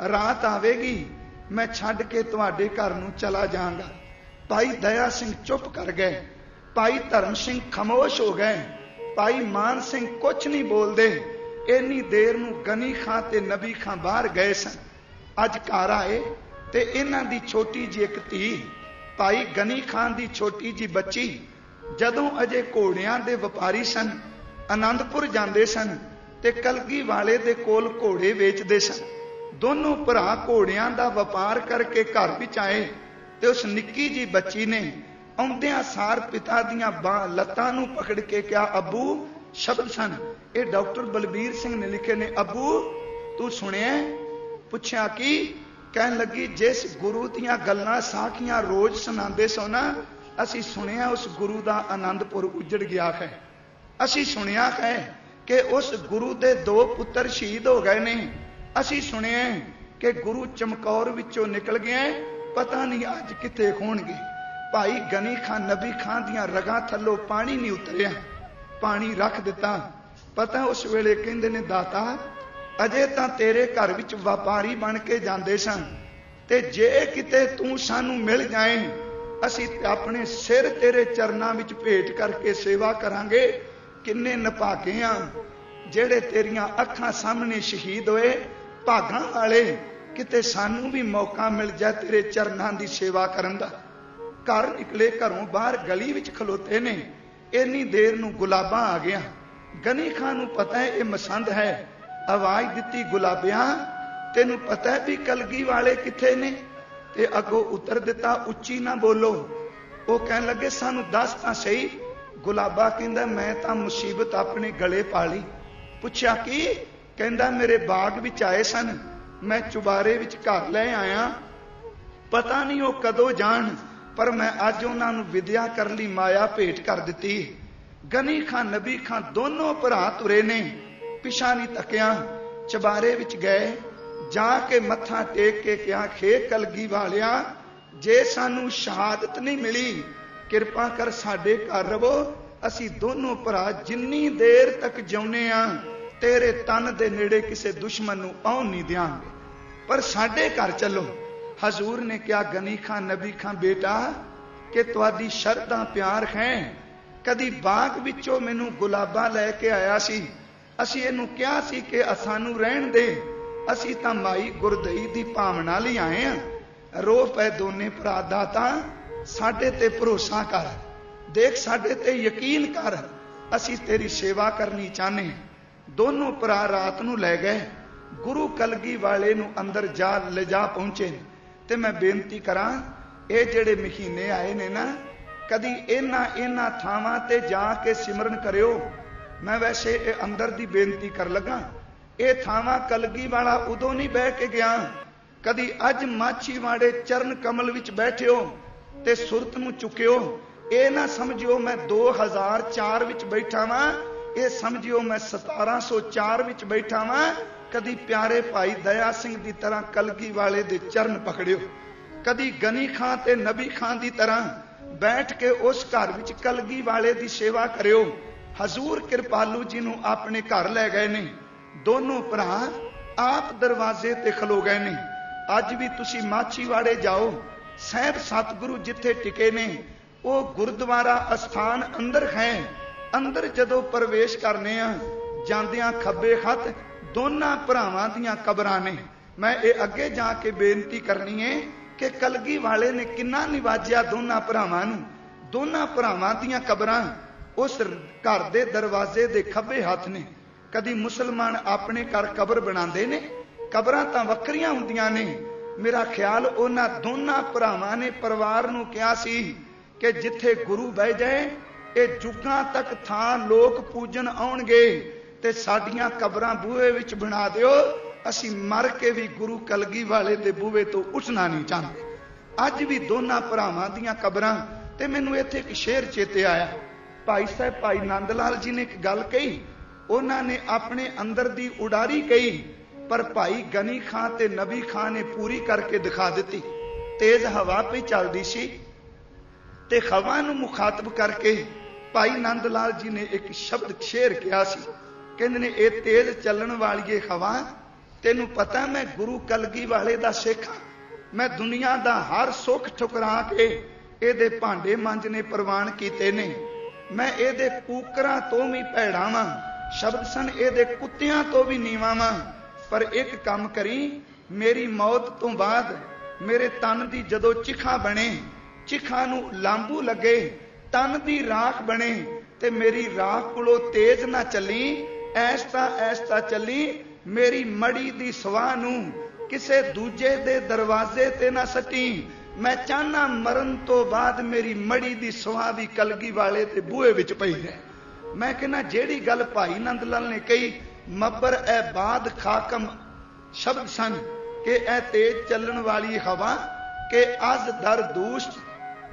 रात आवेगी मैं छड्ड के तुहाडे घर नूं चला जांगा। भाई दया सिंह चुप कर गए, भाई धर्म सिंह खामोश हो गए, भाई मान सिंह कुछ नहीं बोलते। इन्नी देर नूं गनी खां ते नबी खां बाहर गए सन। अज घर आए ते इन्हां दी छोटी जी एक धी, भाई गनी खान दी छोटी जी बच्ची, जदों अजे घोड़ियां दे व्यापारी सन, आनंदपुर जांदे सन ते कलगी वाले दे कोल घोड़े वेचदे सन। दोनों भरा घोड़ियां दा व्यापार करके घर विच आए ते उस निक्की जी बच्ची ने आउंदियां सार पिता दियां लत्तां नूं पकड़ के कहा, अबू, शब्द सन ये डॉक्टर बलबीर सिंह ने लिखे ने, अबू तू सुनिया? पुछया की? कहन लगी जिस गुरु दियां गल्लां साखियां रोज सुनांदे सो ना, असी सुनिया उस गुरु दा आनंदपुर उजड़ गया है। असी सुनिया है कि उस गुरु दे 2 पुत्र शहीद हो गए ने। असी सुनिया कि गुरु चमकौर विचों निकल गए, पता नहीं अज किथे होणगे। भाई गनी खान नबी खान दियां रगां थल्लों पानी नहीं उतरिया, पानी रख दिता। पता उस वेले कहंदे ने, दाता अजे तां तेरे घर विच व्यापारी बन के जांदे सन, ते जे किते तू सानू मिल जाए, असी अपने सिर तेरे चरनां विच भेट करके सेवा करांगे। किन्ने नभागे आ जेड़े तेरियां अखां सामने शहीद होए, भागां वाले, किते सानू भी मौका मिल जाए तेरे चरनां दी सेवा करन दा। घर निकले, घरों बाहर गली विच खलोते ने। इन्नी देर नूं गुलाबा आ गया। गनी खान नूं पता है ये मसंद है। आवाज दिती, गुलाबिया तेनू पता है भी कलगी वाले किथे ने? ते अगों उतर दिता, उच्ची ना बोलो। वो कहन लगे सानू दस तां सही। गुलाबा कहंदा मैं तां मुसीबत अपने गले पा ली। पुछया की? कहंदा मेरे बाग विच आए सन, मैं चुबारे विच घर ले आया, पता नहीं वो कदों जाण, पर मैं अज उन्हां नूं विद्या कर लई माया भेट कर दिती। गनी खान नबी खान दोनों भरा तुरे ने, पिछा नहीं तकिया, चबारे विच गए, जाके मत्था टेक के कहा, खे कलगी वालिया जे सानू शहादत नहीं मिली, किरपा कर साडे घर रवो, असी दोनों भरा जिन्नी देर तक जिउने आ तेरे तन दे नेड़े किसे दुश्मन नूं आउण नहीं देंगे, पर साडे घर चलो। हजूर ने कहा, गनी खान नबी खान बेटा कि तुहाडी शर्तां प्यार है। कदी बाग विचों मैनू गुलाबा लैके आया सी, असी इहनूं कहा सी कि सानू रहण दे, असी तां माई गुरदई दी भावना लई आए हां। रो पै दोने भरा, दाता साडे ते भरोसा कर, देख साडे ते यकीन कर, असी तेरी सेवा करनी चाहने। दोनों भरा रात नूं लै गए, गुरु कलगी वाले नूं अंदर जा ले जा पहुंचे। ते मैं बेनती करा, ये जेड़े महीने आए ने ना, कदी इन्हां थावां ते जाके सिमरन करियो। मैं वैसे अंदर दी बेनती कर लगा, ये थावां कलगी वाला उदों नहीं बह के गया, कदी अज माछीवाड़े चरण कमल विच बैठियो ते सुरत नूं चुकियो। ये ना समझियो मैं 2004 विच बैठा वां, ये समझियो मैं 1704 विच बैठा वां। कदी प्यारे भाई दया सिंह की तरह कलगी वाले दे चरण पकड़ियो, कदी गनी खां ते नबी खां की तरह बैठ के उस घर विच कलगी वाले की सेवा करियो। हजूर कृपालू जी नूं अपने घर लै गए ने। दोनों भरा आप दरवाजे ते खलो गए ने। अज भी तुसी माछीवाड़े जाओ, साहब सतगुरु जिथे टिके ने वो गुरुद्वारा अस्थान अंदर है। अंदर जदों प्रवेश करने जांदियां खब्बे हथ दोनों भरावां दियां कबरां ने। मैं ये अगे जाके बेनती करनी है कि कलगी वाले ने किन्ना निवाजिया दोनों भरावां नूं। दोनों भरावां दियां कबरां उस घर दे दरवाजे दे खब्बे हथ ने। कदी मुसलमान अपने घर कबर बनाते ने, कबरां तां वक्रियां हुंदियां ने। मेरा ख्याल उन्हां दोनों भरावां ने परिवार नूं कहा सी कि जिथे गुरु बह जाए ये जुगां तक थां लोक पूजन आउणगे ते साडियां कबरां बूहे विच बना दिओ, असीं मर के भी गुरु कलगी वाले दे बूहे तो उठना नहीं चाहते। अज भी दोनों भरावां दियां कबरां। ते मैनूं इत्थे एक शेर चेते आया। भाई साहब भाई नंद लाल जी ने एक गल कही, उन्होंने अपने अंदर दी उडारी कही, पर भाई गनी खां ते नबी खां ने पूरी करके दिखा दी। तेज हवा पे चलती सी ते हवा नूं मुखातब करके भाई नंद लाल जी ने एक शब्द शेर कहा सी। कहंदे ने ये तेज चलण वाली हवा, तेनू पता मैं गुरु कलगी वाले दा सिख हां। मैं दुनिया दा हर सुख ठुकरा के एदे भांडे मांजने प्रवान कीते ने। मैं एदे कूकरां तो भी भैड़ा वां, शब्द सन एदे कुत्तियां तो भी नीवां वां। पर एक काम करी, मेरी मौत तो बाद मेरे तन दी जदों चिखा बने, चिखा नूं लांबू लगे, तन दी राख बने ते मेरी राख कोलों तेज ना चली, ऐसता चली, मेरी मड़ी दी सवाह नूं किसे दूजे दे दरवाजे ते ना सटी। मैं चाहना मरन तो बाद मेरी मड़ी दी सवाह भी कलगी वाले ते बूहे विच पई रहे। मैं कहना जेड़ी गल भाई नंद लाल ने कही, मब्बर ए बाद खाकम शब्द सन कि ए तेज चलन वाली हवा के अज दर दूष्ट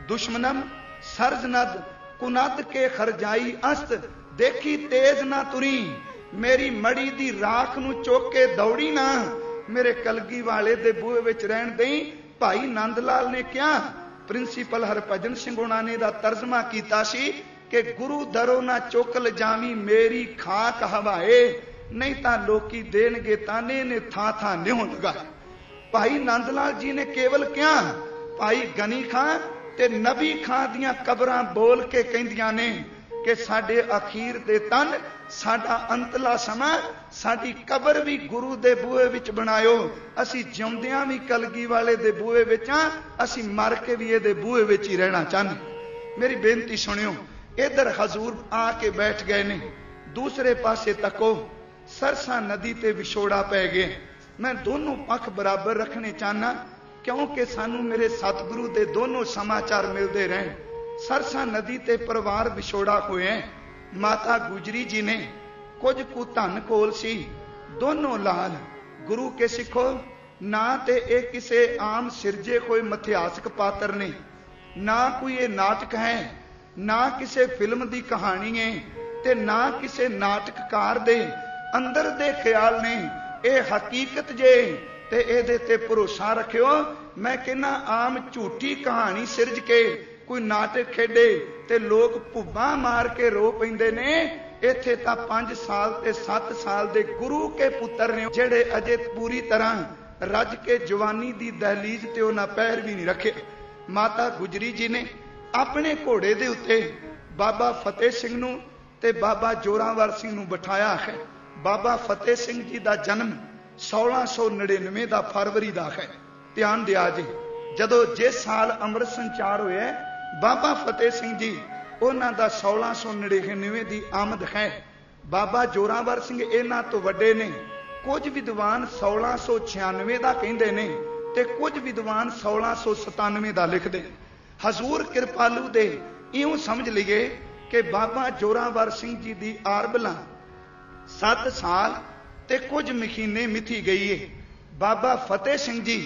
दुश्मनम सरजनद कुनद के खरजाई अस्त, देखी तेज ना तुरी, मेरी मड़ी दी राख नूं चुक के दौड़ी ना, मेरे कलगी वाले दे बूहे विच रहण दई। भाई नंद लाल ने क्या प्रिंसीपल हरभजन सिंह होना ने दा तर्जमा कीता सी कि गुरु दरों ना चुक ल जावी मेरी खाक हवाए, नहीं तां लोकी देणगे ताने ने थां थां न्यों लगाए। भाई नंद लाल जी ने केवल क्या भाई गनी खां ते नबी खां दियां कबरां बोल के कहिंदियां ने कि साडे अखीर दे तन, साडा अंतला समा, साडी कबर भी गुरु दे बूहे विच बनायो। असी जिउंदियां भी कलगी वाले दे बूहे विच हां, असी मर के भी इहदे बूहे विच ही रहना चाहते। मेरी बेनती सुनियो, इधर हजूर आके बैठ गए ने, दूसरे पासे तको सरसा नदी ते विछोड़ा पै गए। मैं दोनों पक्ष बराबर रखने चाहना क्योंकि सानू मेरे सतगुरु दे दोनों समाचार मिलते रहन। सरसा नदी ते परिवार विछोड़ा होए। माता गुजरी जी ने कुछ कु धन कोल सी, दोनों लाल गुरु के सिखो ना ते एक किसे आम सिरजे कोई मिथिहासक पात्र ने, ना कोई ये नाटक है, ना किसे फिल्म दी कहानी है, ते ना किसे नाटककार दे अंदर दे ख्याल ने। ए हकीकत जे ते एदे ते भरोसा रखियो। मैं कहना आम झूठी कहानी सिरज के कोई नाटक खेडे ते लोग भुब्बा मार के रो पैंदे ने। इत्थे तां 5 साल ते 7 साल दे गुरु के पुत्र ने जेड़े अजे पूरी तरह रज के जवानी दी दहलीज ते उन्हां पैर भी नहीं रखे। माता गुजरी जी ने अपने घोड़े दे उत्ते बाबा फतेह सिंह नूं ते बाबा जोरावर सिंह नूं बिठाया है। बाबा फतेह सिंह जी का जन्म 1699 का फरवरी का है। ध्यान दिया जी, जदों जिस साल अमृत संचार होया बाबा फतेह सिंह जी उन्हां दा 1699 की आमद है। बाबा जोरावर सिंह इन्हां तो वड्डे ने। कुछ विद्वान 1696 का कहंदे ने ते कुछ विद्वान 1697 का लिखते। हजूर कृपालू दे इउं समझ लीए कि बाबा जोरावर सिंह जी की आरबला 7 साल ते कुछ महीने मिथी गई है। बाबा फतेह सिंह जी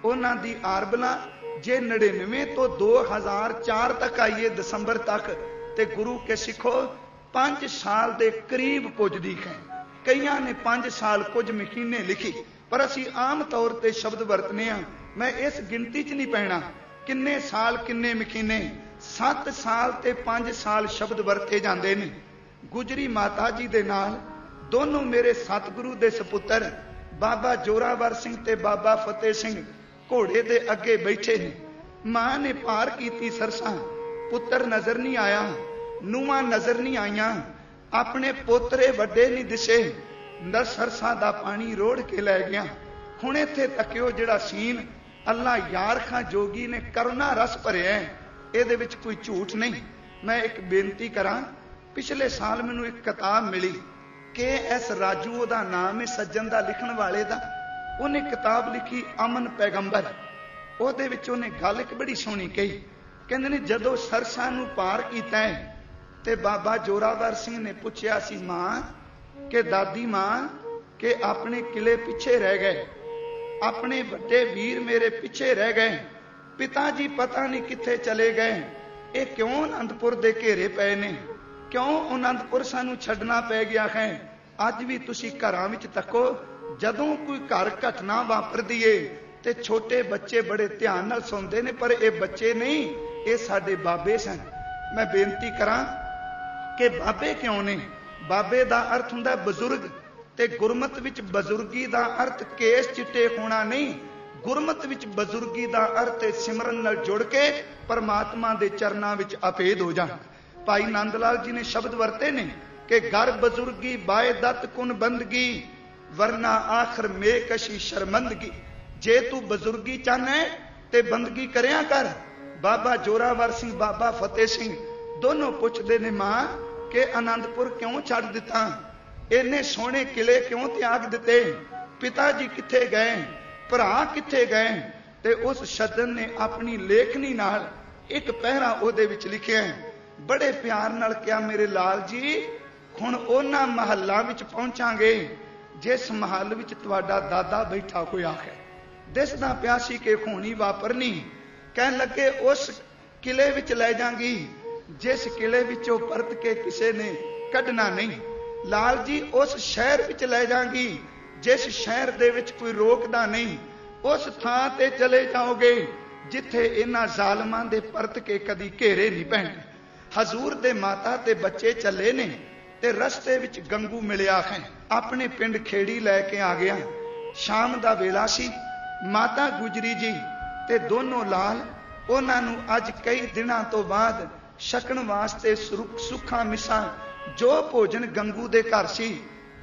उन्हां दी आरबला जे 99 तो 2004 तक आईए दसंबर तक, ते गुरु के सिखो 5 साल दे करीब पुजदी है। कईयां ने 5 साल कुछ महीने लिखी, पर असी आम तौर पर शब्द वरतने। मैं इस गिनती च नहीं पैना किन्ने साल किन्ने महीने। 7 साल ते 5 साल शब्द वरते जाते हैं। गुजरी माता जी दे नाल दोनों मेरे सतगुरु दे सपुत्र बाबा जोरावर सिंह ते बाबा फतेह सिंह घोड़े दे अगे बैठे ने। मां ने पार की सरसा, पुत्र नजर नहीं आया, ਨੂੰਹਾਂ नजर नहीं आईया, अपने पोतरे वड्डे नहीं दिसे, सरसा दा पानी रोड़ के लै गया। हुण इत्थे तकियो जिहड़ा सीन अल्लाह यार खां जोगी ने करुणा रस भरिया है, इहदे विच कोई झूठ नहीं। मैं एक बेनती करां, पिछले साल मैनूं एक किताब मिली के एस राजू दा नाम है, सज्जन दा लिखण वाले दा। उन्हें किताब लिखी अमन पैगंबर। ਉਹਦੇ ਵਿੱਚ ਉਹਨੇ ਗੱਲ ਇੱਕ बड़ी सोहनी कही, कहंदे ने जदों सरसा नूं पार कीता है ते बाबा जोरावर सिंह ने पुछया सी मां के दादी मां के अपने किले पिछे रह गए, अपने बड़े वीर मेरे पिछे रह गए, पिताजी पता नहीं कित्थे चले गए, ये क्यों आनंदपुर दे घेरे पे ने, क्यों आनंदपुर सानू छड्डना पै गया है। अज भी तुसी घरां विच तको, जदों कोई घर घटना वापरदी है ते छोटे बच्चे बड़े ध्यान नाल सुनते ने, पर ये बच्चे नहीं, ये साडे बाबे सन। मैं बेनती करां कि बाबे क्यों ने? बाबे दा अर्थ हुंदा बजुर्ग, ते गुरमत विच बजुर्गी दा अर्थ केस चिट्टे होना नहीं, गुरमत विच बजुर्गी दा अर्थ सिमरन नाल जुड़ के परमात्मा दे चरनां विच अपेद हो जाना। भाई नंद लाल जी ने शब्द वरते ने कि घर बजुर्गी बाए दत्त कुन बंदगी, वरना आखिर में कशी शर्मंदगी। जे तू बजुर्गी चाहना है ते बंदगी करया कर। बाबा जोरावर सिंह बाबा फतेह सिंह दोनों पुछदे ने मां के आनंदपुर क्यों छड़ दिता, इन्ने सोहने किले क्यों त्याग दिते, पिता जी किथे गए, भरा किथे गए। ते उस सज्जन ने अपनी लेखनी नाल एक पहरा ओहदे विच लिखिया है, बड़े प्यार नाल कहा, मेरे लाल जी हुण उन्हां महल्लां विच पहुंचांगे जिस महल विच तुहाडा दादा बैठा होया है। दिसदा प्यासी के खूनी वापरनी। कहन लगे उस किले विच लै जांगी जिस किले विचों परत के किसे ने कढ़ना नहीं। लाल जी उस शहर विच लै जांगी जिस शहर दे विच कोई रोकदा नहीं। उस थां ते चले जाओगे जिथे इन्हां जालमां दे परत के कदी घेरे नहीं पैणे। हजूर दे माता ते बच्चे चले ने ते रस्ते विच गंगू मिलिया है, अपने पिंड खेड़ी लैके आ गया। शाम दा वेला सी, माता गुजरी जी ते दोनों लाल उन्हां नूं अज कई दिनां तो बाद छकण वास्ते सुखा मिसा जो भोजन गंगू दे घर सी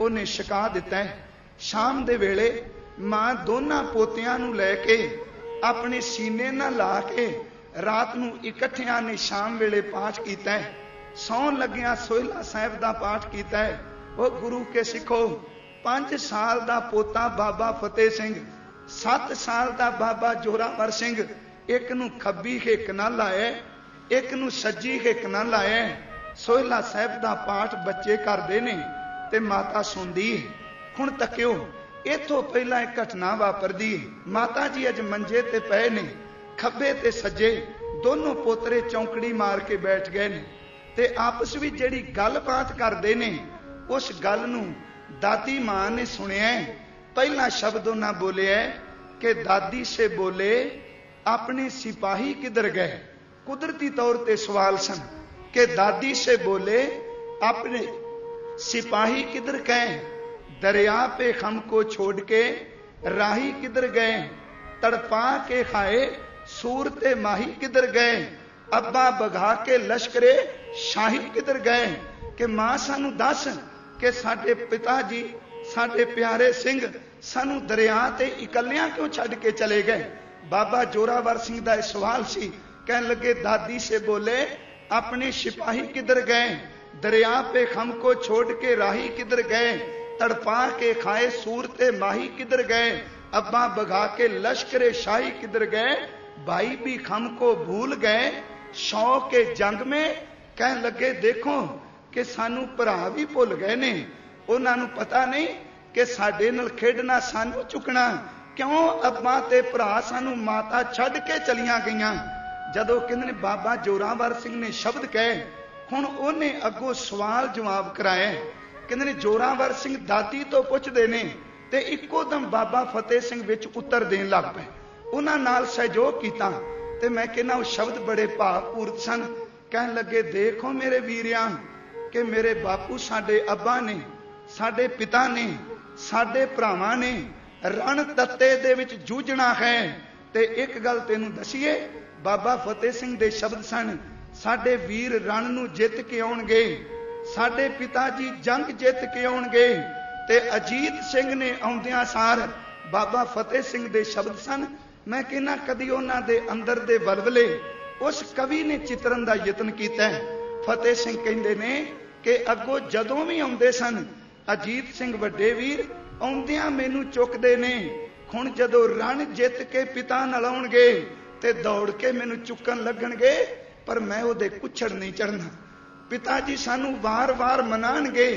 उन्हें छका दिता है। शाम दे वेले मां दोनों पोतियां नूं लैके अपने सीने नाल ला के रात नूं इकट्ठियां ने शाम वेले पाठ कीता है। सौन लग्या सोहिला साहिब दा पाठ कीता है। वो गुरु के सिखो, 5 साल दा पोता बाबा फतेह सिंह, 7 साल दा बाबा जोरावर सिंह, एक नूं खब्बी हिक नाल लाया, एक नूं सज्जी हिक नाल लाया। सोहिला साहिब दा पाठ बच्चे करदे ने ते माता सुनदी है। हुण तकियो इथों पहला एक घटना वापरदी है। माता जी अज मंजे ते पए ने, खब्बे ते सज्जे दोनों पोतरे चौंकड़ी मार के बैठ गए ने ते आपस विच जिहड़ी गलबात करदे ने उस गल नूं दादी मां ने सुनिया। पहला शब्द उन्हां बोलिया कि दादी से बोले अपने सिपाही किधर गए। कुदरती तौर ते सवाल सन कि दादी से बोले अपने सिपाही किधर गए, दरिया पे हमको छोड़ के राही किधर गए, तड़पा के खाए सूरते माही किधर गए, अब्बा बघा के लश्करे शाही किधर गए। कि मां सानू दस कि साडे पिता जी साडे प्यारे सिंह सानू दरिया ते इकल्लियां क्यों छड्ड के चले गए। बाबा जोरावर सिंह दा सवाल सी। कहने लगे दादी से बोले अपने सिपाही किधर गए, दरिया पे हमको छोड़ के राही किधर गए, तड़पा के खाए सूरते माही किधर गए, अब्बा बघा के लश्करे शाही किधर गए, भाई भी हमको भूल गए शौक के जंग में। कहने लगे देखो कि सानू भरा भी भुल गए ने, उन्हां नूं पता नहीं कि साडे नाल खेडना सानू चुकना, क्यों अब्बा ते भरा सानू माता छड्ड के चलियां गईयां। जदों कहंदे ने बाबा जोरावर सिंह ने शब्द कहे, हुण उहने अगों सवाल जवाब कराया। कहंदे ने जोरावर सिंह दादी तो पुछदे ने ते इक्को दम बाबा फतेह सिंह विच उत्तर देण लग पए। उन्हां नाल सहयोग कीता ते मैं कहना वो शब्द बड़े भावपूर्त सन। कहन लगे देखो मेरे वीरियां कि मेरे बापू साडे अब्बा ने, साडे पिता ने, साडे भरावां ने रण तत्ते दे विच जूझना है। ते एक गल तेनू दसीए, बाबा फतेह सिंह दे शब्द सन, साडे वीर रण नू जित के आउणगे, साडे पिता जी जंग जित के आउणगे। ते अजीत सिंह ने आउंदियां सार बाबा फतेह सिंह दे शब्द सन। मैं कहना कदी उन्हां दे अंदर दे वलवले उस कवि ने चितरन दा यतन कीता है। फतेह सिंह कहंदे ने कि अगों जदों भी आउंदे सन अजीत सिंह वड्डे वीर आउंदियां मैनू चुकदे ने, हुण जदों रण जित के पिता नाल आउणगे ते दौड़ के मैनू चुकन लगणगे, पर मैं उहदे कुछड़ नहीं चढ़ना। पिता जी सानू वार वार मनाणगे,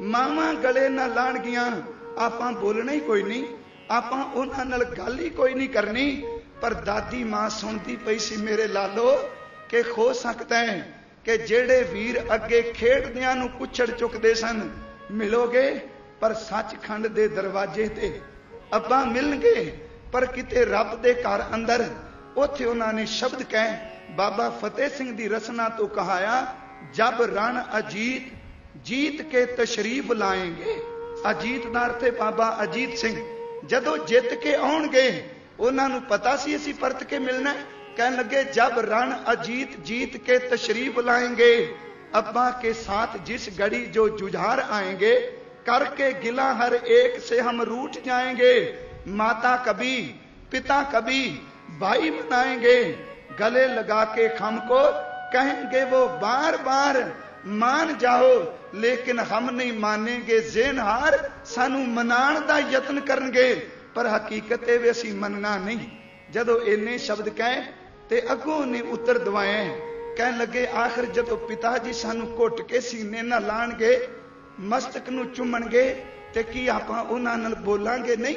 मावां गले ना लाणगियां, आपां बोलना ही कोई नहीं, आपां उन्हां नाल गल ही कोई नहीं करनी। पर दादी मां सुनती पई सी मेरे लालो कि हो सकता है कि जेड़े वीर अगे खेडदियां नू कुछड़ चुकदे सन मिलोगे, पर सचखंड दे दरवाजे ते अब्बा मिलणगे। पर किते रब दे घर अंदर उत्थे उन्हां ने शब्द कहे, बाबा फतेह सिंह दी रसना तो कहाया, जब रण अजीत जीत के तशरीफ लाएंगे। अजीत दा अर्थ है बाबा अजीत सिंह। जदों जित के आउणगे उन्हां नूं पता सी असीं परत के मिलना। कहने लगे जब रण अजीत जीत के तशरीफ लाएंगे, अब्बा के साथ जिस घड़ी जो जुझार आएंगे, करके गिला हर एक से हम रूठ जाएंगे। माता कभी पिता कभी भाई मनाएंगे, गले लगा के हमको कहेंगे वो बार बार मान जाओ, लेकिन हम नहीं मानेंगे ज़ेनहार, सानू मनाण दा यतन करनगे, पर हकीकत है वे असीं मनना नहीं। जदों इन्ने शब्द कहे ते अगों ने उत्तर दवाए, कहन लगे आखिर जदों पिता जी सानू घुट के सीने ना लाणगे, मस्तक नू चुमणगे, ते की आपां उन्हां नाल बोलांगे नहीं?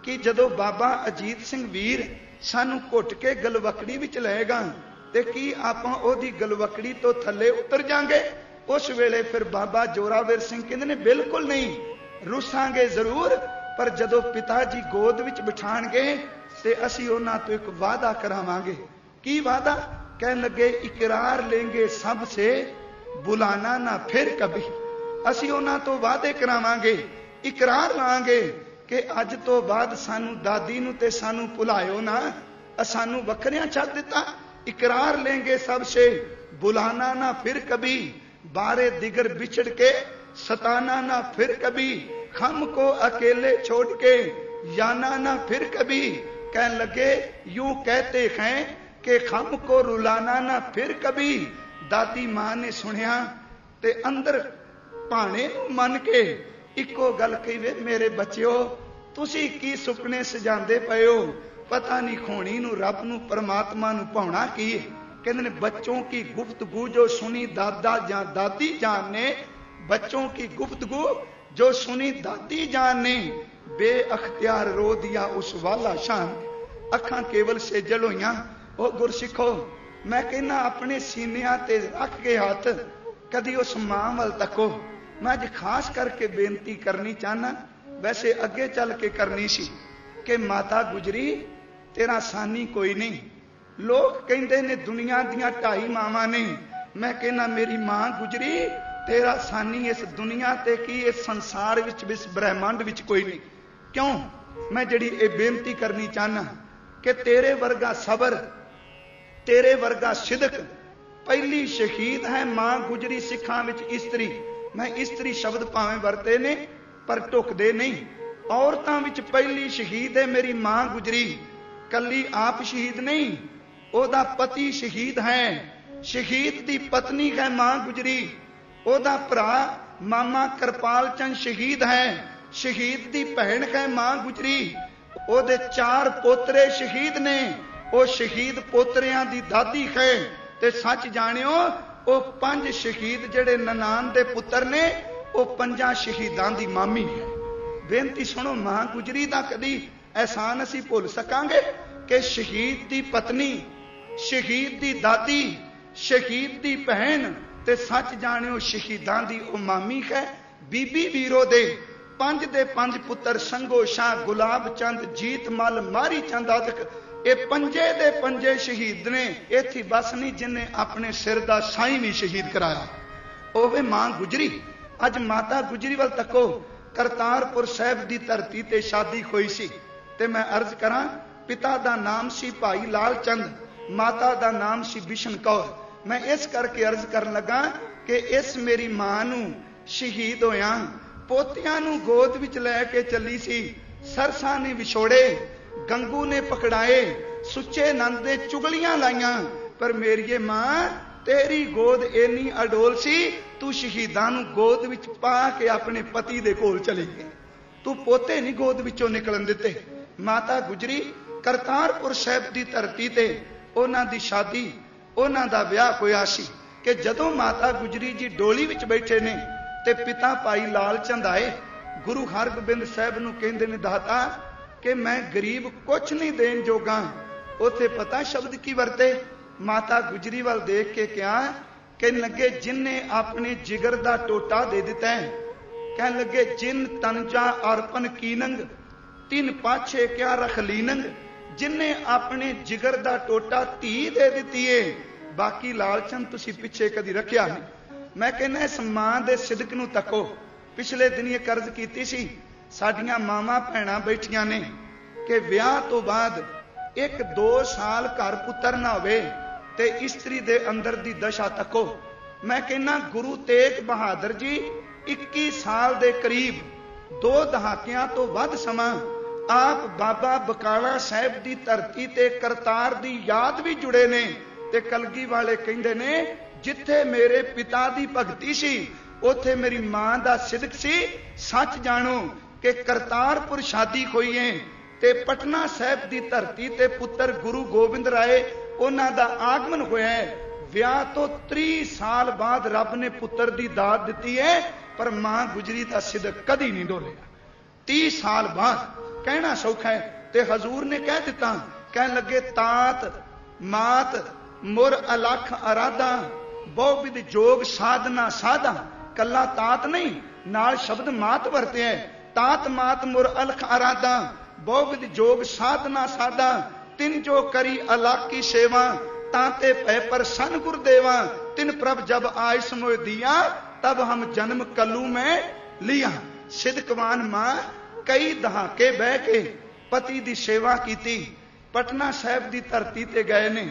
कि जदों बाबा अजीत सिंह वीर सानू घुट के गलवकड़ी विच लएगा, ते की आपां ओदी गलवकड़ी तो थले उतर जांगे? उस वेले फिर बाबा जोरावर सिंह कहंदे ने बिल्कुल नहीं, रुसांगे जरूर, पर जदों पिता जी गोद विच बिठाणगे ते असीं उन्हां तो एक वादा करावांगे। की वादा? कहन लगे इकरार लेंगे सबसे, बुलाना ना फिर कभी। असीं उन्हां तो वादे करावांगे, इकरार लांगे कि अज तो बाद सानू दादी नू ते सानू भुलायो ना, सानू वखरियां छड्ड दिता। इकरार लेंगे सबसे, बुलाना ना फिर कभी, बारे दिगर बिछड़ के सताना ना फिर कभी, हम को अकेले छोड़ के जाना ना फिर कभी। कहने लगे यूं कहते हैं कि हम को रुलाना ना फिर कभी। दादी मां ने सुनिया ते अंदर भाने मन के इको गल कही, वे मेरे बच्चों तुसी की सुपने सजांदे पए हो, पता नहीं खोनी नू रब नू परमात्मा नू पाउणा की है। कहंदे ने बच्चों की गुफ्तगू जो सुनी दादा जान दादी जान ने, बच्चों की गुफ्तगू जो सुनी दादी जान ने, बेअख्तियार रो दिया उस वाला शान, अखां केवल सेजल होइयां। ओ गुरसिखो, मैं कहना अपने सीनिया ते रख के हाथ, कदी उस मां वल तको। मैं अज खास करके बेनती करनी चाहना, वैसे अगे चल के करनी सी, कि माता गुजरी तेरा सानी कोई नहीं। लोग कहते ने दुनिया दियां 2.5 मावां ने, मैं कहना मेरी मां गुजरी तेरा सानी इस दुनिया ते की इस संसार विच इस ब्रह्मांड विच कोई नहीं। क्यों? मैं जड़ी ये बेनती करनी चाहना कि तेरे वर्गा सबर, तेरे वर्गा सिदक, पहली शहीद है मां गुजरी सिखां विच इस्त्री। मैं इस्त्री शब्द भावें वरते ने पर ढुकदे नहीं। औरतां विच पहली शहीद है मेरी मां गुजरी। कली आप शहीद नहीं, ओदा पति शहीद है, शहीद दी पत्नी है मां गुजरी। ओदा भरा मामा करपाल चंद शहीद है, शहीद दी भैन है मां गुजरी। ओदे 4 पोतरे शहीद ने, ओ शहीद पोतरियां दी दादी है। ते सच जानियो ओ 5 शहीद जेड़े ननान दे पुत्र ने, ओ 5 शहीदां दी मामी है। बेनती सुनो, मां गुजरी दा कदी एहसान असी भुल सकांगे कि शहीद दी पत्नी, शहीद दी दादी, शहीद दी बहन, ते सच जानियो शहीदां दी ओ मामी है। बीबी वीरो दे 5 दे 5 पुत्र संगो शाह, गुलाब चंद, जीत मल, मारी चंद आदक, ये 5 दे 5 शहीद ने। इत्थे बस नहीं, जिन्हें अपने सिर दा साईं भी शहीद कराया, ओवे मां गुजरी। अज माता गुजरी वाल तको, करतारपुर साहिब की धरती ते शादी हुई सी। ते मैं अर्ज करा, पिता का नाम सी भाई लाल चंद, माता का नाम सी बिशन कौर। मैं इस करके अर्ज कर लगा कि इस मेरी मां नू शहीद होया पोतियां नू गोद विच लैके चली सी, सरसा ने विछोड़े, गंगू ने पकड़ाए, सुच्चे नंद ने चुगलियां लाइया, पर मेरी मां तेरी गोद इन्नी अडोल सी, तू शहीदां नू गोद विच पा के अपने पति दे कोल चली गई, तू पोते नहीं गोद विचों निकलन दिते। माता गुजरी करतारपुर साहिब की धरती ते उन्हां दी शादी, उन्हां दा विआह होया सी कि जदों माता गुजरी जी डोली विच बैठे ने ते पिता भाई लाल चंद आए, गुरु हरगोबिंद साहिब नूं कहंदे ने दाता कि मैं गरीब कुछ नहीं देन जोगा। उथे पता शब्द की वरते, माता गुजरी वाल देख के क्या कहने लगे, जिन्ने अपने जिगर दा टोटा दे दिता है, कहने लगे जिन तनजा अर्पण कीनंग, तीन पाछे क्या रख लीनंग, जिन्ने अपने जिगर दा टोटा धी दे दिती है, बाकी लालचंद तुसी पिछे कदी रखिया नहीं। मैं कहना इस मां दे सिदक नूं तको। पिछले दिन ये कर्ज कीती सी, साडियां मावां भैणां बैठियां ने कि विआह तो बाद 1-2 साल घर पुत्र ना होवे ते इस्त्री दे अंदर दी दशा तको। मैं कहना गुरु तेग बहादुर जी 21 साल दे करीब 2 दहाकियां तो वध समा आप बाबा बकाला साहिब दी धरती ते करतार दी याद भी जुड़े ने। ते कलगी वाले कहंदे ने जिथे मेरे पिता दी भगती सी उथे मेरी मां दा सिदक सी। सच जानो कि करतारपुर शादी होई है ते पटना साहिब दी धरती ते पुत्र गुरु गोबिंद राय उन्हां दा आगमन होया है। विआह तो 30 साल बाद रब ने पुत्र दी दात दिती है, पर मां गुजरी दा सिदक कदी नहीं डोलिया। 30 साल बाद कहना सौखा है ते हजूर ने कह दिता, कहन लगे तात मात मुर अलख अराधा बहुविध जोग साधना साधा। कला तात नहीं, नाल शब्द मात वरते है। तात मात मुर अलख अराधा बहुविध जोग साधना साधा, तिन जो करी अलख की सेवा, ताते पै पर सन गुरुदेवा, तिन प्रभ जब आय समोय दिया, तब हम जन्म कलू में लिया। सिदकवान मां कई दहाके बह के पति की सेवा की। पटना साहिब की धरती ते गए ने।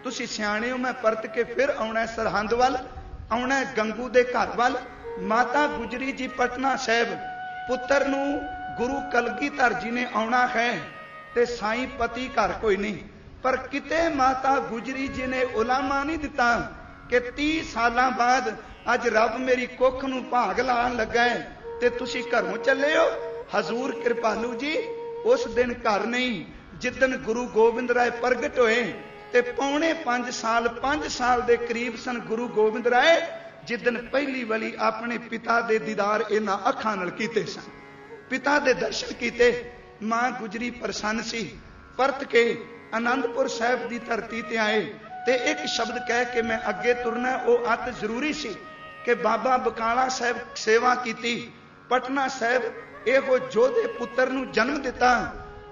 तुसी सियाणे हो, मैं परत के फिर आना सरहंद वाल, आना गंगू दे घर वाल। माता गुजरी जी पटना साहिब पुत्र नू गुरु कलगीधर जी ने आना है ते साईं पति घर कोई नहीं, पर किते माता गुजरी जी ने उलामा नहीं दिता कि 30 साल बाद अज रब मेरी कुख नू भाग लान लगा है ते तुसी घरों चले हो। हजूर कृपालू जी उस दिन घर नहीं जिदन गुरु गोबिंद राय प्रगट होए ते 5.5 साल दे करीब सन गुरु गोबिंद राय, जिदन पहली वाली अपने पिता दे दीदार इन्हां अखां नाल कीते सन, पिता दे दर्शन कीते। मां गुजरी प्रसन्न सी। परत के आनंदपुर साहिब की धरती ते आए ते एक शब्द कह के मैं अगे तुरना, वो अत जरूरी सी कि बाबा बकाला साहिब सेवा की। पटना साहिब एहो जोधे पुत्र नू जन्म दिता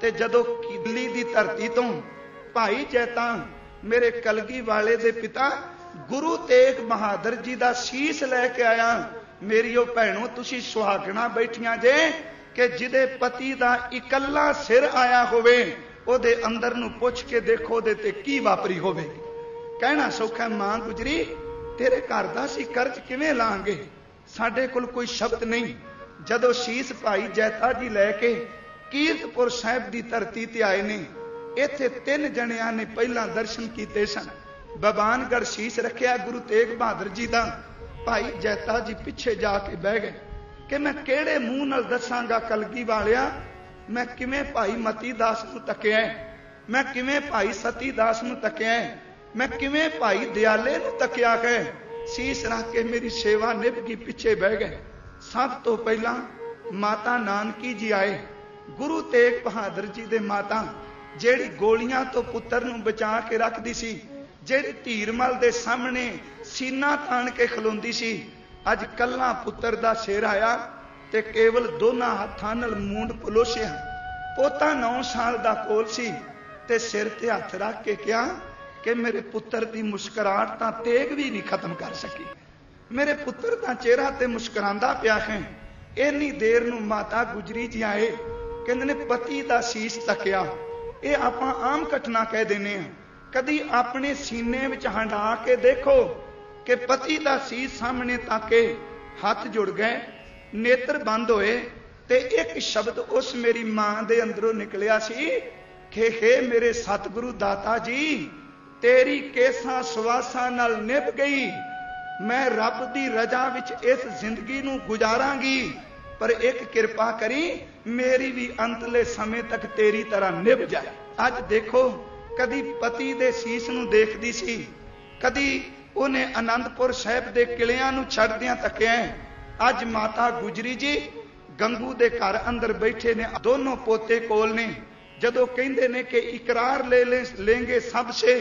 ते जदों किदली दी धरती तो भाई जैता मेरे कलगी वाले दे पिता गुरु तेग बहादुर जी दा शीश लैके आया। मेरी ओ भैणों तुसी सुहागणा बैठियां जे कि जिदे पति दा इकल्ला सिर आया होवे, ओदे अंदर नू पुछ के देखो ओदे ते की वापरी होवेगी। कहना सौखा, मां गुजरी तेरे घर दा सी कर्ज किवें लांगे, साडे कोल कोई शब्द नहीं। जदों शीश भाई जैता जी लैके कीरतपुर साहिब की धरती ते आए ने, इत्थे 3 जणियां ने पहला दर्शन कीते सन। बबानगढ़ शीश रखिया गुरु तेग बहादुर जी दा। भाई जैता जी पिछे जाके बह गए कि मैं केड़े मूंह नाल दसांगा कलगी वालिया, मैं किवें भाई मती दास नूं तकिया, मैं किवें भाई सती दास नूं तकिया, मैं किवें भाई दयाले नूं तकिया है। शीश रख के मेरी सेवा निभ गई, पिछे बह गए। सब तो पहला माता नानकी जी आए, गुरु तेग बहादुर जी दे माता, जेड़ी गोलियां तो पुत्र नूं बचा के रखदी सी, जेड़ी धीरमल दे सामने सीना तान के खलोंदी सी, अज कल्ला पुत्र दा सिर आया ते केवल दोनों हत्थां नाल मूंड पलोसिया। पोता 9 साल दा कोल सी ते सिर ते हथ रख के कहा कि मेरे पुत्र दी मुस्कुराहट तां तेग भी नहीं खत्म कर सकी, मेरे पुत्र दा चेहरा ते मुस्कुरांदा पिया है। इन्नी देर नूं माता गुजरी जी आए, कहंदे ने पति दा सीस तकिया। ये आपां आम घटना कह देने आ, कदी अपने सीने विच हंडा के देखो कि पति दा सीस सामने ताके, हथ जुड़ गए, नेत्र बंद होए, ते एक शब्द उस मेरी मां दे अंदरों निकलिया सी कि हे मेरे सतगुरु दाता जी, तेरी केसा सवासा नाल निभ गई, मैं रब दी रजा विच इस जिंदगी नूं गुजारांगी, पर एक किरपा करी मेरी भी अंतले समय तक तेरी तरह निभ जाए। अज देखो, कदी पति दे सीस नूं देखदी सी, कदी उन्हें आनंदपुर साहिब दे किलियां नूं छड्दियां तकिया। अज माता गुजरी जी गंगू दे घर अंदर बैठे ने, दोनों पोते कोल ने। जदों कहंदे ने कि इकरार लेंगे सबसे,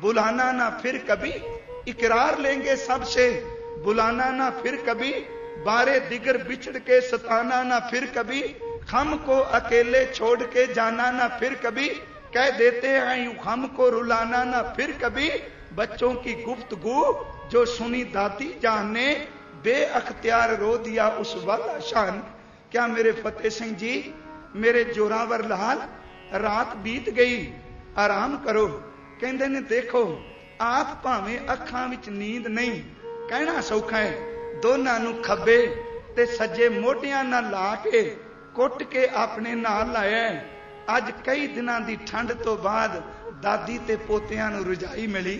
बुलाना ना फिर कभी, इकरार लेंगे सबसे, बुलाना ना फिर कभी, बारे दिगर बिछड़ के सताना ना फिर कभी, हम को अकेले छोड़ के जाना ना फिर कभी, कह देते हैं यूं हमको रुलाना ना फिर कभी। बच्चों की गुफ्तगू जो सुनी दादी जान ने, बेअख्तियार रो दिया उस वाला शान। क्या मेरे फतेह सिंह जी, मेरे जोरावर लाल, रात बीत गई, आराम करो। कहंदे ने देखो, आप भावें अखां विच नींद नहीं, कहना सौखा है, दोनों नूं खब्बे ते सज्जे मोटियां नाल ला के कुट के अपने नाल लाया। अज कई दिनां दी ठंड तो बाद दादी ते पोतियां नूं रजाई मिली।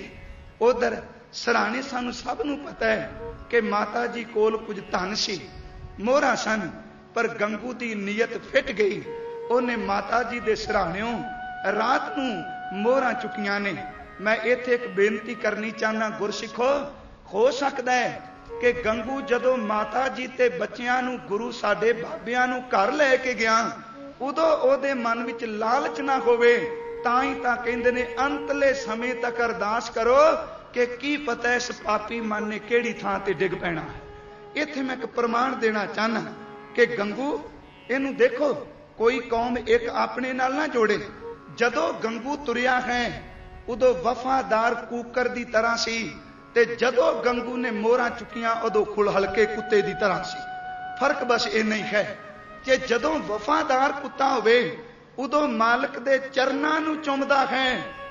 उधर सराणे सानू सब नूं पता है कि माता जी कोल कुछ धन सी, मोहरा सन, पर गंगू दी नीयत फिट गई। उन्हें माता जी दे सराणियों रात नूं मोहरा चुकियां ने। मैं इत्थे एक बेनती करनी चाहना, गुरसिखो, हो सकता है कि गंगू जदों माता जी ते बच्चियां नूं गुरु साडे बाबियां नूं घर लै के गया, उदों ओदे मन विच लालच ना होवे, तां ही तां कहंदे ने अंतले समय तक अरदास करो कि की पता इस पापी मन ने किहड़ी थां ते डिग पैना है। इत्थे मैं एक प्रमाण देना चाहना कि गंगू, इनू देखो, कोई कौम एक अपने नाल ना जोड़े। जदों गंगू तुरिया है उदों वफादार कूकर दी तरह सी, ते जदों गंगू ने मोहरा चुकियां उदों खुल हल्के कुत्ते दी तरह सी। फर्क बस इन्ना ही है कि जदों वफादार कुत्ता होवे उदों मालिक दे चरनां नूं चुमदा है,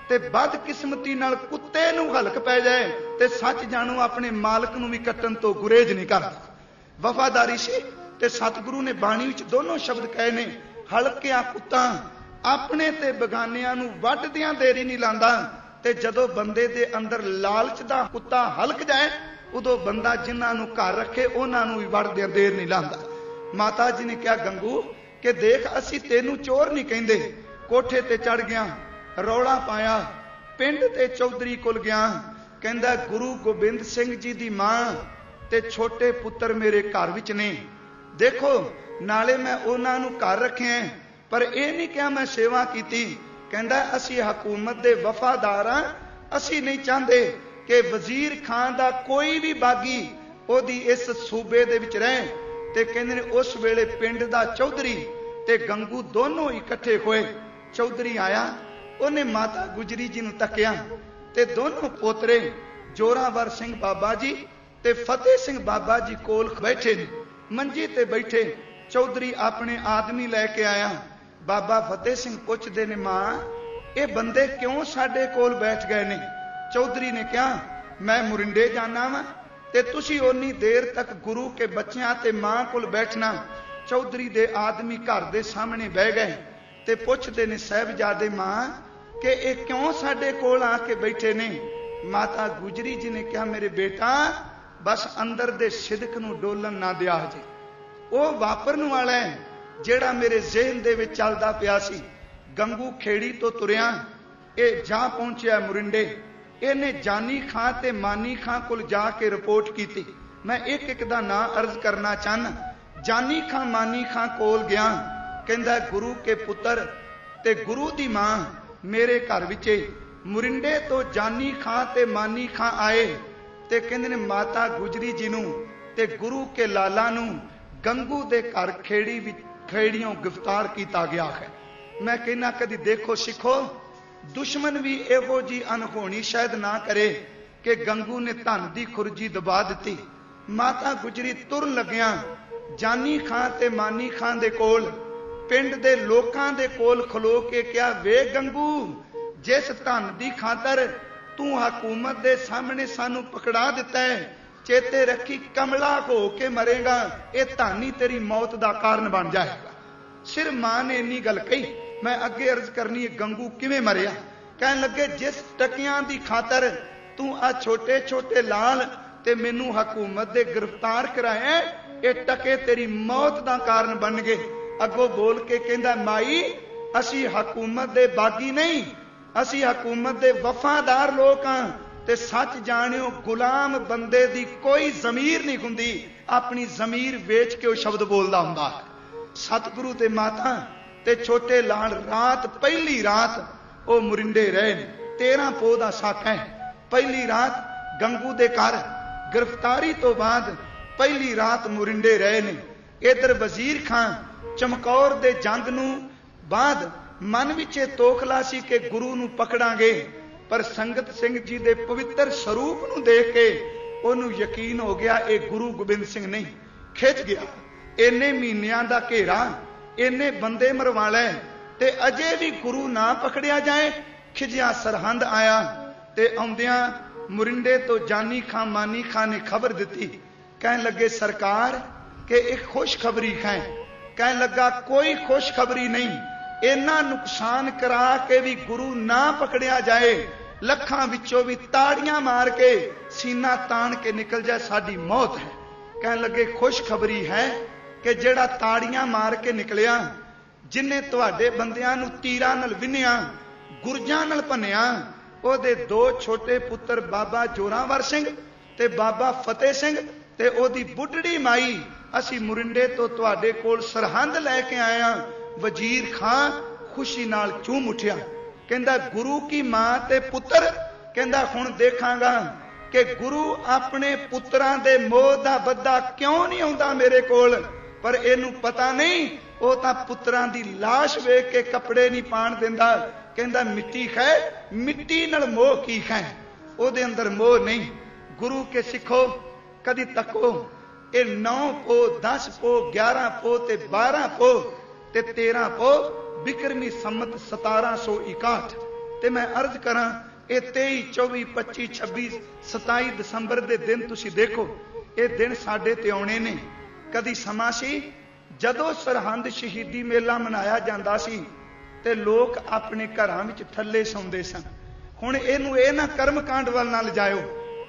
ते बदकिस्मती नाल कुत्ते नूं हलक पै जाए ते सच जाणो अपने मालिक नूं भी कट्टण तो गुरेज नहीं करदा। वफादारी सी ते सतगुरु ने बाणी विच दोनों शब्द कहे ने, हलकिया कुत्ता अपने ते बगानियां नूं वड्डदियां देरी नहीं लांदा, ते जदों बंदे दे अंदर लालच दा कुत्ता हलक जाए उदों बंदा जिन्हां नूं घर रखे उन्हां नूं भी वड्डदियां देर नहीं लांदा। माता जी ने कहा, गंगू कि देख, असी तेनू चोर नहीं कहंदे। कोठे ते चढ़ गया, रौला पाया, पिंड ते चौधरी कोल गया, कहंदा गुरु गोबिंद सिंह जी दी मां ते छोटे पुत्र मेरे घर विच ने, देखो नाले मैं उन्हां नूं घर रखे, पर यह नहीं क्या मैं सेवा की। कहंदा असी हुकूमत दे वफादार हां, असी नहीं चाहते कि वजीर खान दा कोई भी बागी ओदी इस सूबे दे विच रहे। ते कहंदे ने उस वेले पिंड दा चौधरी ते गंगू दोनों इकट्ठे होए। चौधरी आया, उन्हें माता गुजरी जी नूं तकिया, ते दोनों पोतरे जोरावर सिंह बाबा जी ते फतेह सिंह बाबा जी कोल बैठे ने, मंजी ते बैठे। चौधरी अपने आदमी लैके आया। बाबा फतेह सिंह पुछदे ने, मां ये बंदे क्यों साडे कोल बैठ गए ने? चौधरी ने कहा, मैं मुरिंडे जाना वा ते तुसी ओनी देर तक गुरु के बच्चियां ते मां कोल बैठना। चौधरी दे आदमी घर दे सामने बह गए ते पुछदे ने, साहिबजादे मां कि ये क्यों साडे कोल आके बैठे ने? माता गुजरी जी ने कहा, मेरे बेटा बस अंदर दे सिदक नूं डोलन ना दिया जे, वो वापरन वाला है जेड़ा मेरे ज़हन दे विच चलदा पिया सी। गंगू खेड़ी तो तुरिया, ये जा पहुंचिया मुरिंडे। इहने जानी खां ते मानी खां कोल जाके रिपोर्ट की। मैं एक एक दा नां अर्ज करना चाहना। जानी खां मानी खां कोल गया, कहंदा गुरु के पुत्र ते गुरु दी मां मेरे घर विचे। मुरिंडे तो जानी खां ते मानी खां आए ते कहंदे ने माता गुजरी जी नूं ते गुरु के लाला नूं गंगू दे घर खेड़ी विच खेड़ियों गिरफ्तार किया गया है। मैं कहना कदी देखो सिखो, दुश्मन भी इहो जी अनहोनी शायद ना करे कि गंगू ने धन की खुरजी दबा दी। माता गुजरी तुरन लग्या जानी खां ते मानी खां दे कोल पिंड दे लोकां दे कोल खलो के क्या वे गंगू जिस धन दी खातर तू हकूमत दे सामने सानू पकड़ा दिता है, चेते रखी कमला हो के मरेगा, ये धन ही तेरी मौत दा कारण बन जाएगा। सिर मां ने इन्नी गल कही। मैं अगे अर्ज करनी है गंगू किवें मरिया। कहन लगे जिस टकियां दी खातर तू आ छोटे छोटे लाल ते मैनू हकूमत दे गिरफ्तार कराया, ये टके तेरी मौत दा कारण बन गए। अगों बोल के कहंदा माई असी हकूमत दे बागी नहीं, असी हकूमत दे वफादार लोग हां ते सच जानियो गुलाम बंदे दी कोई जमीर नहीं हुंदी, अपनी जमीर वेच के वो शब्द बोलदा हुंदा। सतगुरु ते माता ते छोटे लाल रात पहली रात वो मुरिंडे रहे। 13 पो दा साका है। पहली रात गंगू दे घर गिरफ्तारी तो बाद पहली रात मुरिंडे रहे ने। इधर वजीर खां चमकौर दे जंग नूं बाद मन विच तोखला सी कि गुरु नूं पकड़ांगे, पर संगत सिंह जी दे पवित्र स्वरूप नूं देख के उहनूं यकीन हो गया ये गुरु गोबिंद सिंह नहीं। खिंच गया इन्ने महीनियां दा घेरा, इन्ने बंदे मरवा लै ते अजे भी गुरु ना पकड़िया जाए। खिजिया सरहंद आया ते आउंदियां मुरिंडे तो जानी खां मानी खां ने खबर दी। कहन लगे सरकार के एक खुशखबरी है। कहन लगा कोई खुशखबरी नहीं, इन्ना नुकसान करा के भी गुरु ना पकड़िया जाए, लखां विचों भी ताड़ियां मार के सीना तान के निकल जाए, साडी मौत है। कहन लगे खुशखबरी है कि जेड़ा ताड़ियां मार के निकलिया, जिन्हें तुहाडे बंदियां नूं तीरां नाल विन्निया, गुरजां नाल भन्निया, ओदे 2 छोटे पुत्र बाबा जोरावर सिंह ते बाबा फतेह सिंह ते ओदी बुढ़ड़ी माई असी मुरिंडे तो तुहाडे कोल सरहंद लैके आए हां। वजीर खां खुशी नाल चूम उठिया। कहंदा गुरु की मां ते पुत्र, कहंदा हुण देखांगा कि गुरु अपने पुत्रां दे मोह दा बद्दा क्यों नहीं आउंदा मेरे कोल। पर इहनूं पता नहीं, वो तां पुत्रां दी लाश वेख के कपड़े नहीं पाण दिंदा। कहंदा मिट्टी है, मिट्टी नाल मोह की है, ओदे अंदर मोह नहीं। गुरु के सिखो कदी तको, ये 9 पो 10 पो 11 पो ते 12 पो ते 13 पो बिक्रमी सम्मत 1761 ते मैं अर्ज करां ये 23 24 25 26 27 दसंबर दे दिन तुसी देखो, ये दिन साडे ते आउणे ने। कदी समा सी जदों सरहंद शहीदी मेला मनाया जांदा सी ते लोग अपने घरां विच थल्ले सौंदे सन। हुण इहनूं इह ना कर्मकांड वल ना लिजाओ।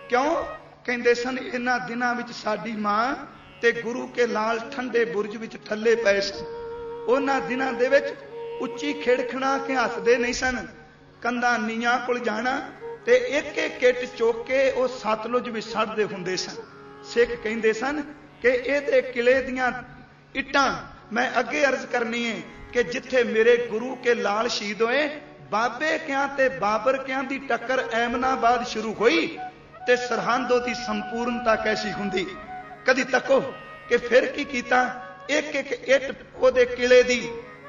क्यों कहंदे सन इन्हां दिनां विच साडी मां ते गुरु के लाल ठंडे बुरज विच थल्ले पए सन। उन्हां दिनां दे विच उच्ची खिड़खणा के हसदे नहीं सन। कंधां नीआं कोल जाना ते एक एक किट चुक के वो सतलुज विच सड़दे हुंदे सन। सिख कहंदे सन कि इहदे किले दियां इट्टां, मैं अगे अर्ज करनी है कि जिथे मेरे गुरु के लाल शहीद होए, बाबे क्या ते बाबर क्या दी टक्कर ऐमनाबाद शुरू हुई ते सरहंदों की संपूर्णता कैसी हुंदी। कदी तको कि फिर की कीता, एक एक इट ओदे किले दी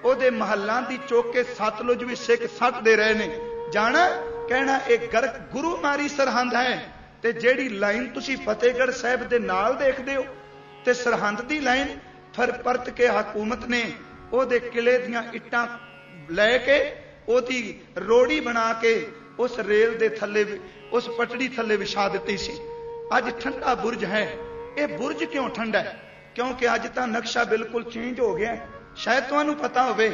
ओदे महल्लां दी चुक के सतलुज भी सिख सटदे रहे ने। जाना कहना एक गर्क गुरु मारी सरहंद है ते जेड़ी लाइन तुसी फतेहगढ़ साहब दे नाल देखदे हो ते सरहंद दी लाइन फिर परत के हकूमत ने ओदे किले दियां इट्टां लैके ओदी रोड़ी बना के उस रेल दे थल्ले उस पटड़ी थल्ले विछा दित्ती सी। अज ठंडा बुरज है। ये बुरज क्यों ठंडा है? क्योंकि अज तां नक्शा बिल्कुल चेंज हो गया। शायद तुहानूं पता होवे,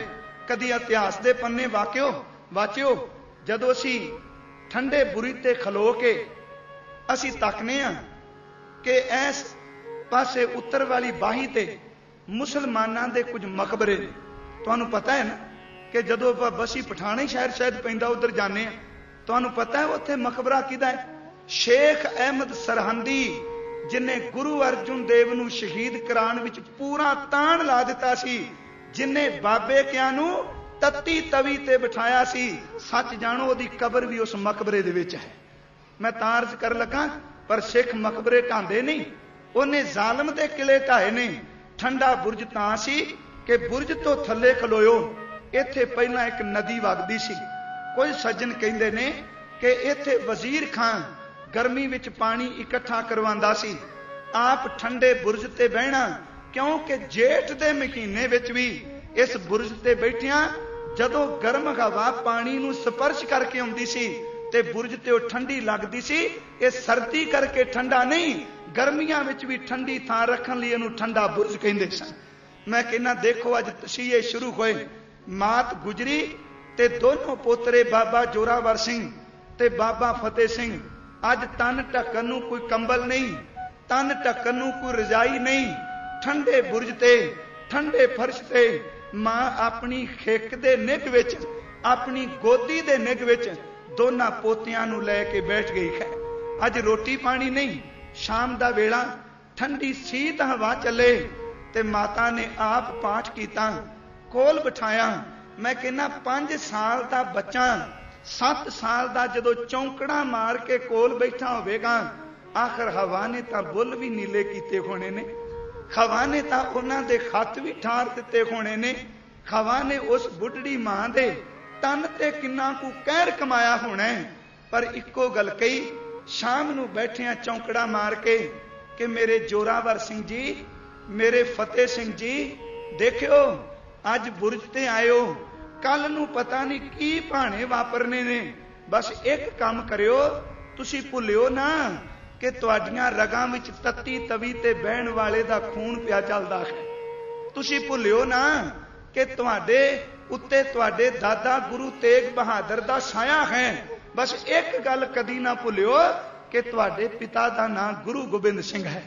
कदी इतिहास दे पन्ने वाचिओ जदों असी ठंडे बुरज ते खलो के असी तकने आ कि इस पासे उत्तर वाली बाही ते मुसलमानां दे कुछ मकबरे ने। तुहानूं पता है ना कि जदों बसी पठाणे शहर शायद पैंदा उधर जाने, तुहानूं पता है उत्थे मकबरा किहदा है? शेख अहमद सरहंदी, जिन्हें गुरु अर्जुन देव नूं शहीद कराउण विच पूरा ताण ला दिता सी, जिन्हें बाबे कियां नूं तत्ती तवी ते बिठाया सी। सच जाणो ओदी कबर भी उस मकबरे दे विच है। मैं तां अर्ज कर लगा, पर सिख मकबरे ढांदे नहीं, उन्हें जालम दे किले ढाए ने। ठंडा बुरज तां सी कि बुरज तो थल्ले खलोयो, इत्थे पहलां एक नदी वगदी सी। कोई सज्जन कहंदे ने कि इत्थे वजीर खां गर्मी विच पानी इकट्ठा करवांदा सी, आप ठंडे बुरज ते बहना क्योंकि जेठ के महीने विच भी इस बुरज ते बैठिया जदों गर्म हवा पानी नूं स्पर्श करके आउंदी सी ते बुरज ते वो ठंडी लगदी सी। ये सर्दी करके ठंडा नहीं, गर्मियां विच भी ठंडी थां रखण लई इहनूं ठंडा बुरज कहिंदे सन। मैं कहना देखो अज तसीहे शुरू होए, मात गुजरी ते दोनों पोतरे बाबा जोरावर सिंह ते बाबा फतेह सिंह अज तन ढकन नूं कोई कंबल नहीं, तन ढकन नूं कोई रजाई नहीं, ठंडे बुरज ते ठंडे फर्श ते मां अपनी खिक दे निग विच अपनी गोदी दे निग विच दोनों पोतियां नूं लै के बैठ गई है। अज रोटी पानी नहीं, शाम दा वेला ठंडी सीत हवा चले ते माता ने आप पाठ कीता, कोल बिठाया। मैं कहना 5 साल का बच्चा 7 साल का जदों चौंकड़ा मार के कोल बैठा होवेगा, आखिर हवा ने तो बुल भी नीले कीते होने ने, हवा ने तो उन्हां दे खत भी ठार दिते होने ने, हवा ने उस बुढ़ड़ी मां दे तन ते किन्ना कु कहर कमाया होना है। पर इक्को गल कही शाम नूं बैठिया चौंकड़ा मार के कि मेरे जोरावर सिंह जी, मेरे फतेह सिंह जी, देखियो अज बुरज ते आयो, कल नूं पता नहीं की भाने वापरने ने, बस एक काम करियो, तुसी भुलियो ना कि तुहाडियां रगां विच तत्ती तवी ते बहण वाले दा खून पिया चलदा है। तुसी भुलियो ना कि तुहाडे उत्ते तुहाडे दादा गुरु तेग बहादुर दा साया है। बस एक गल कदी ना भुलियो कि तुहाडे पिता दा नाम गुरु गोबिंद सिंह है।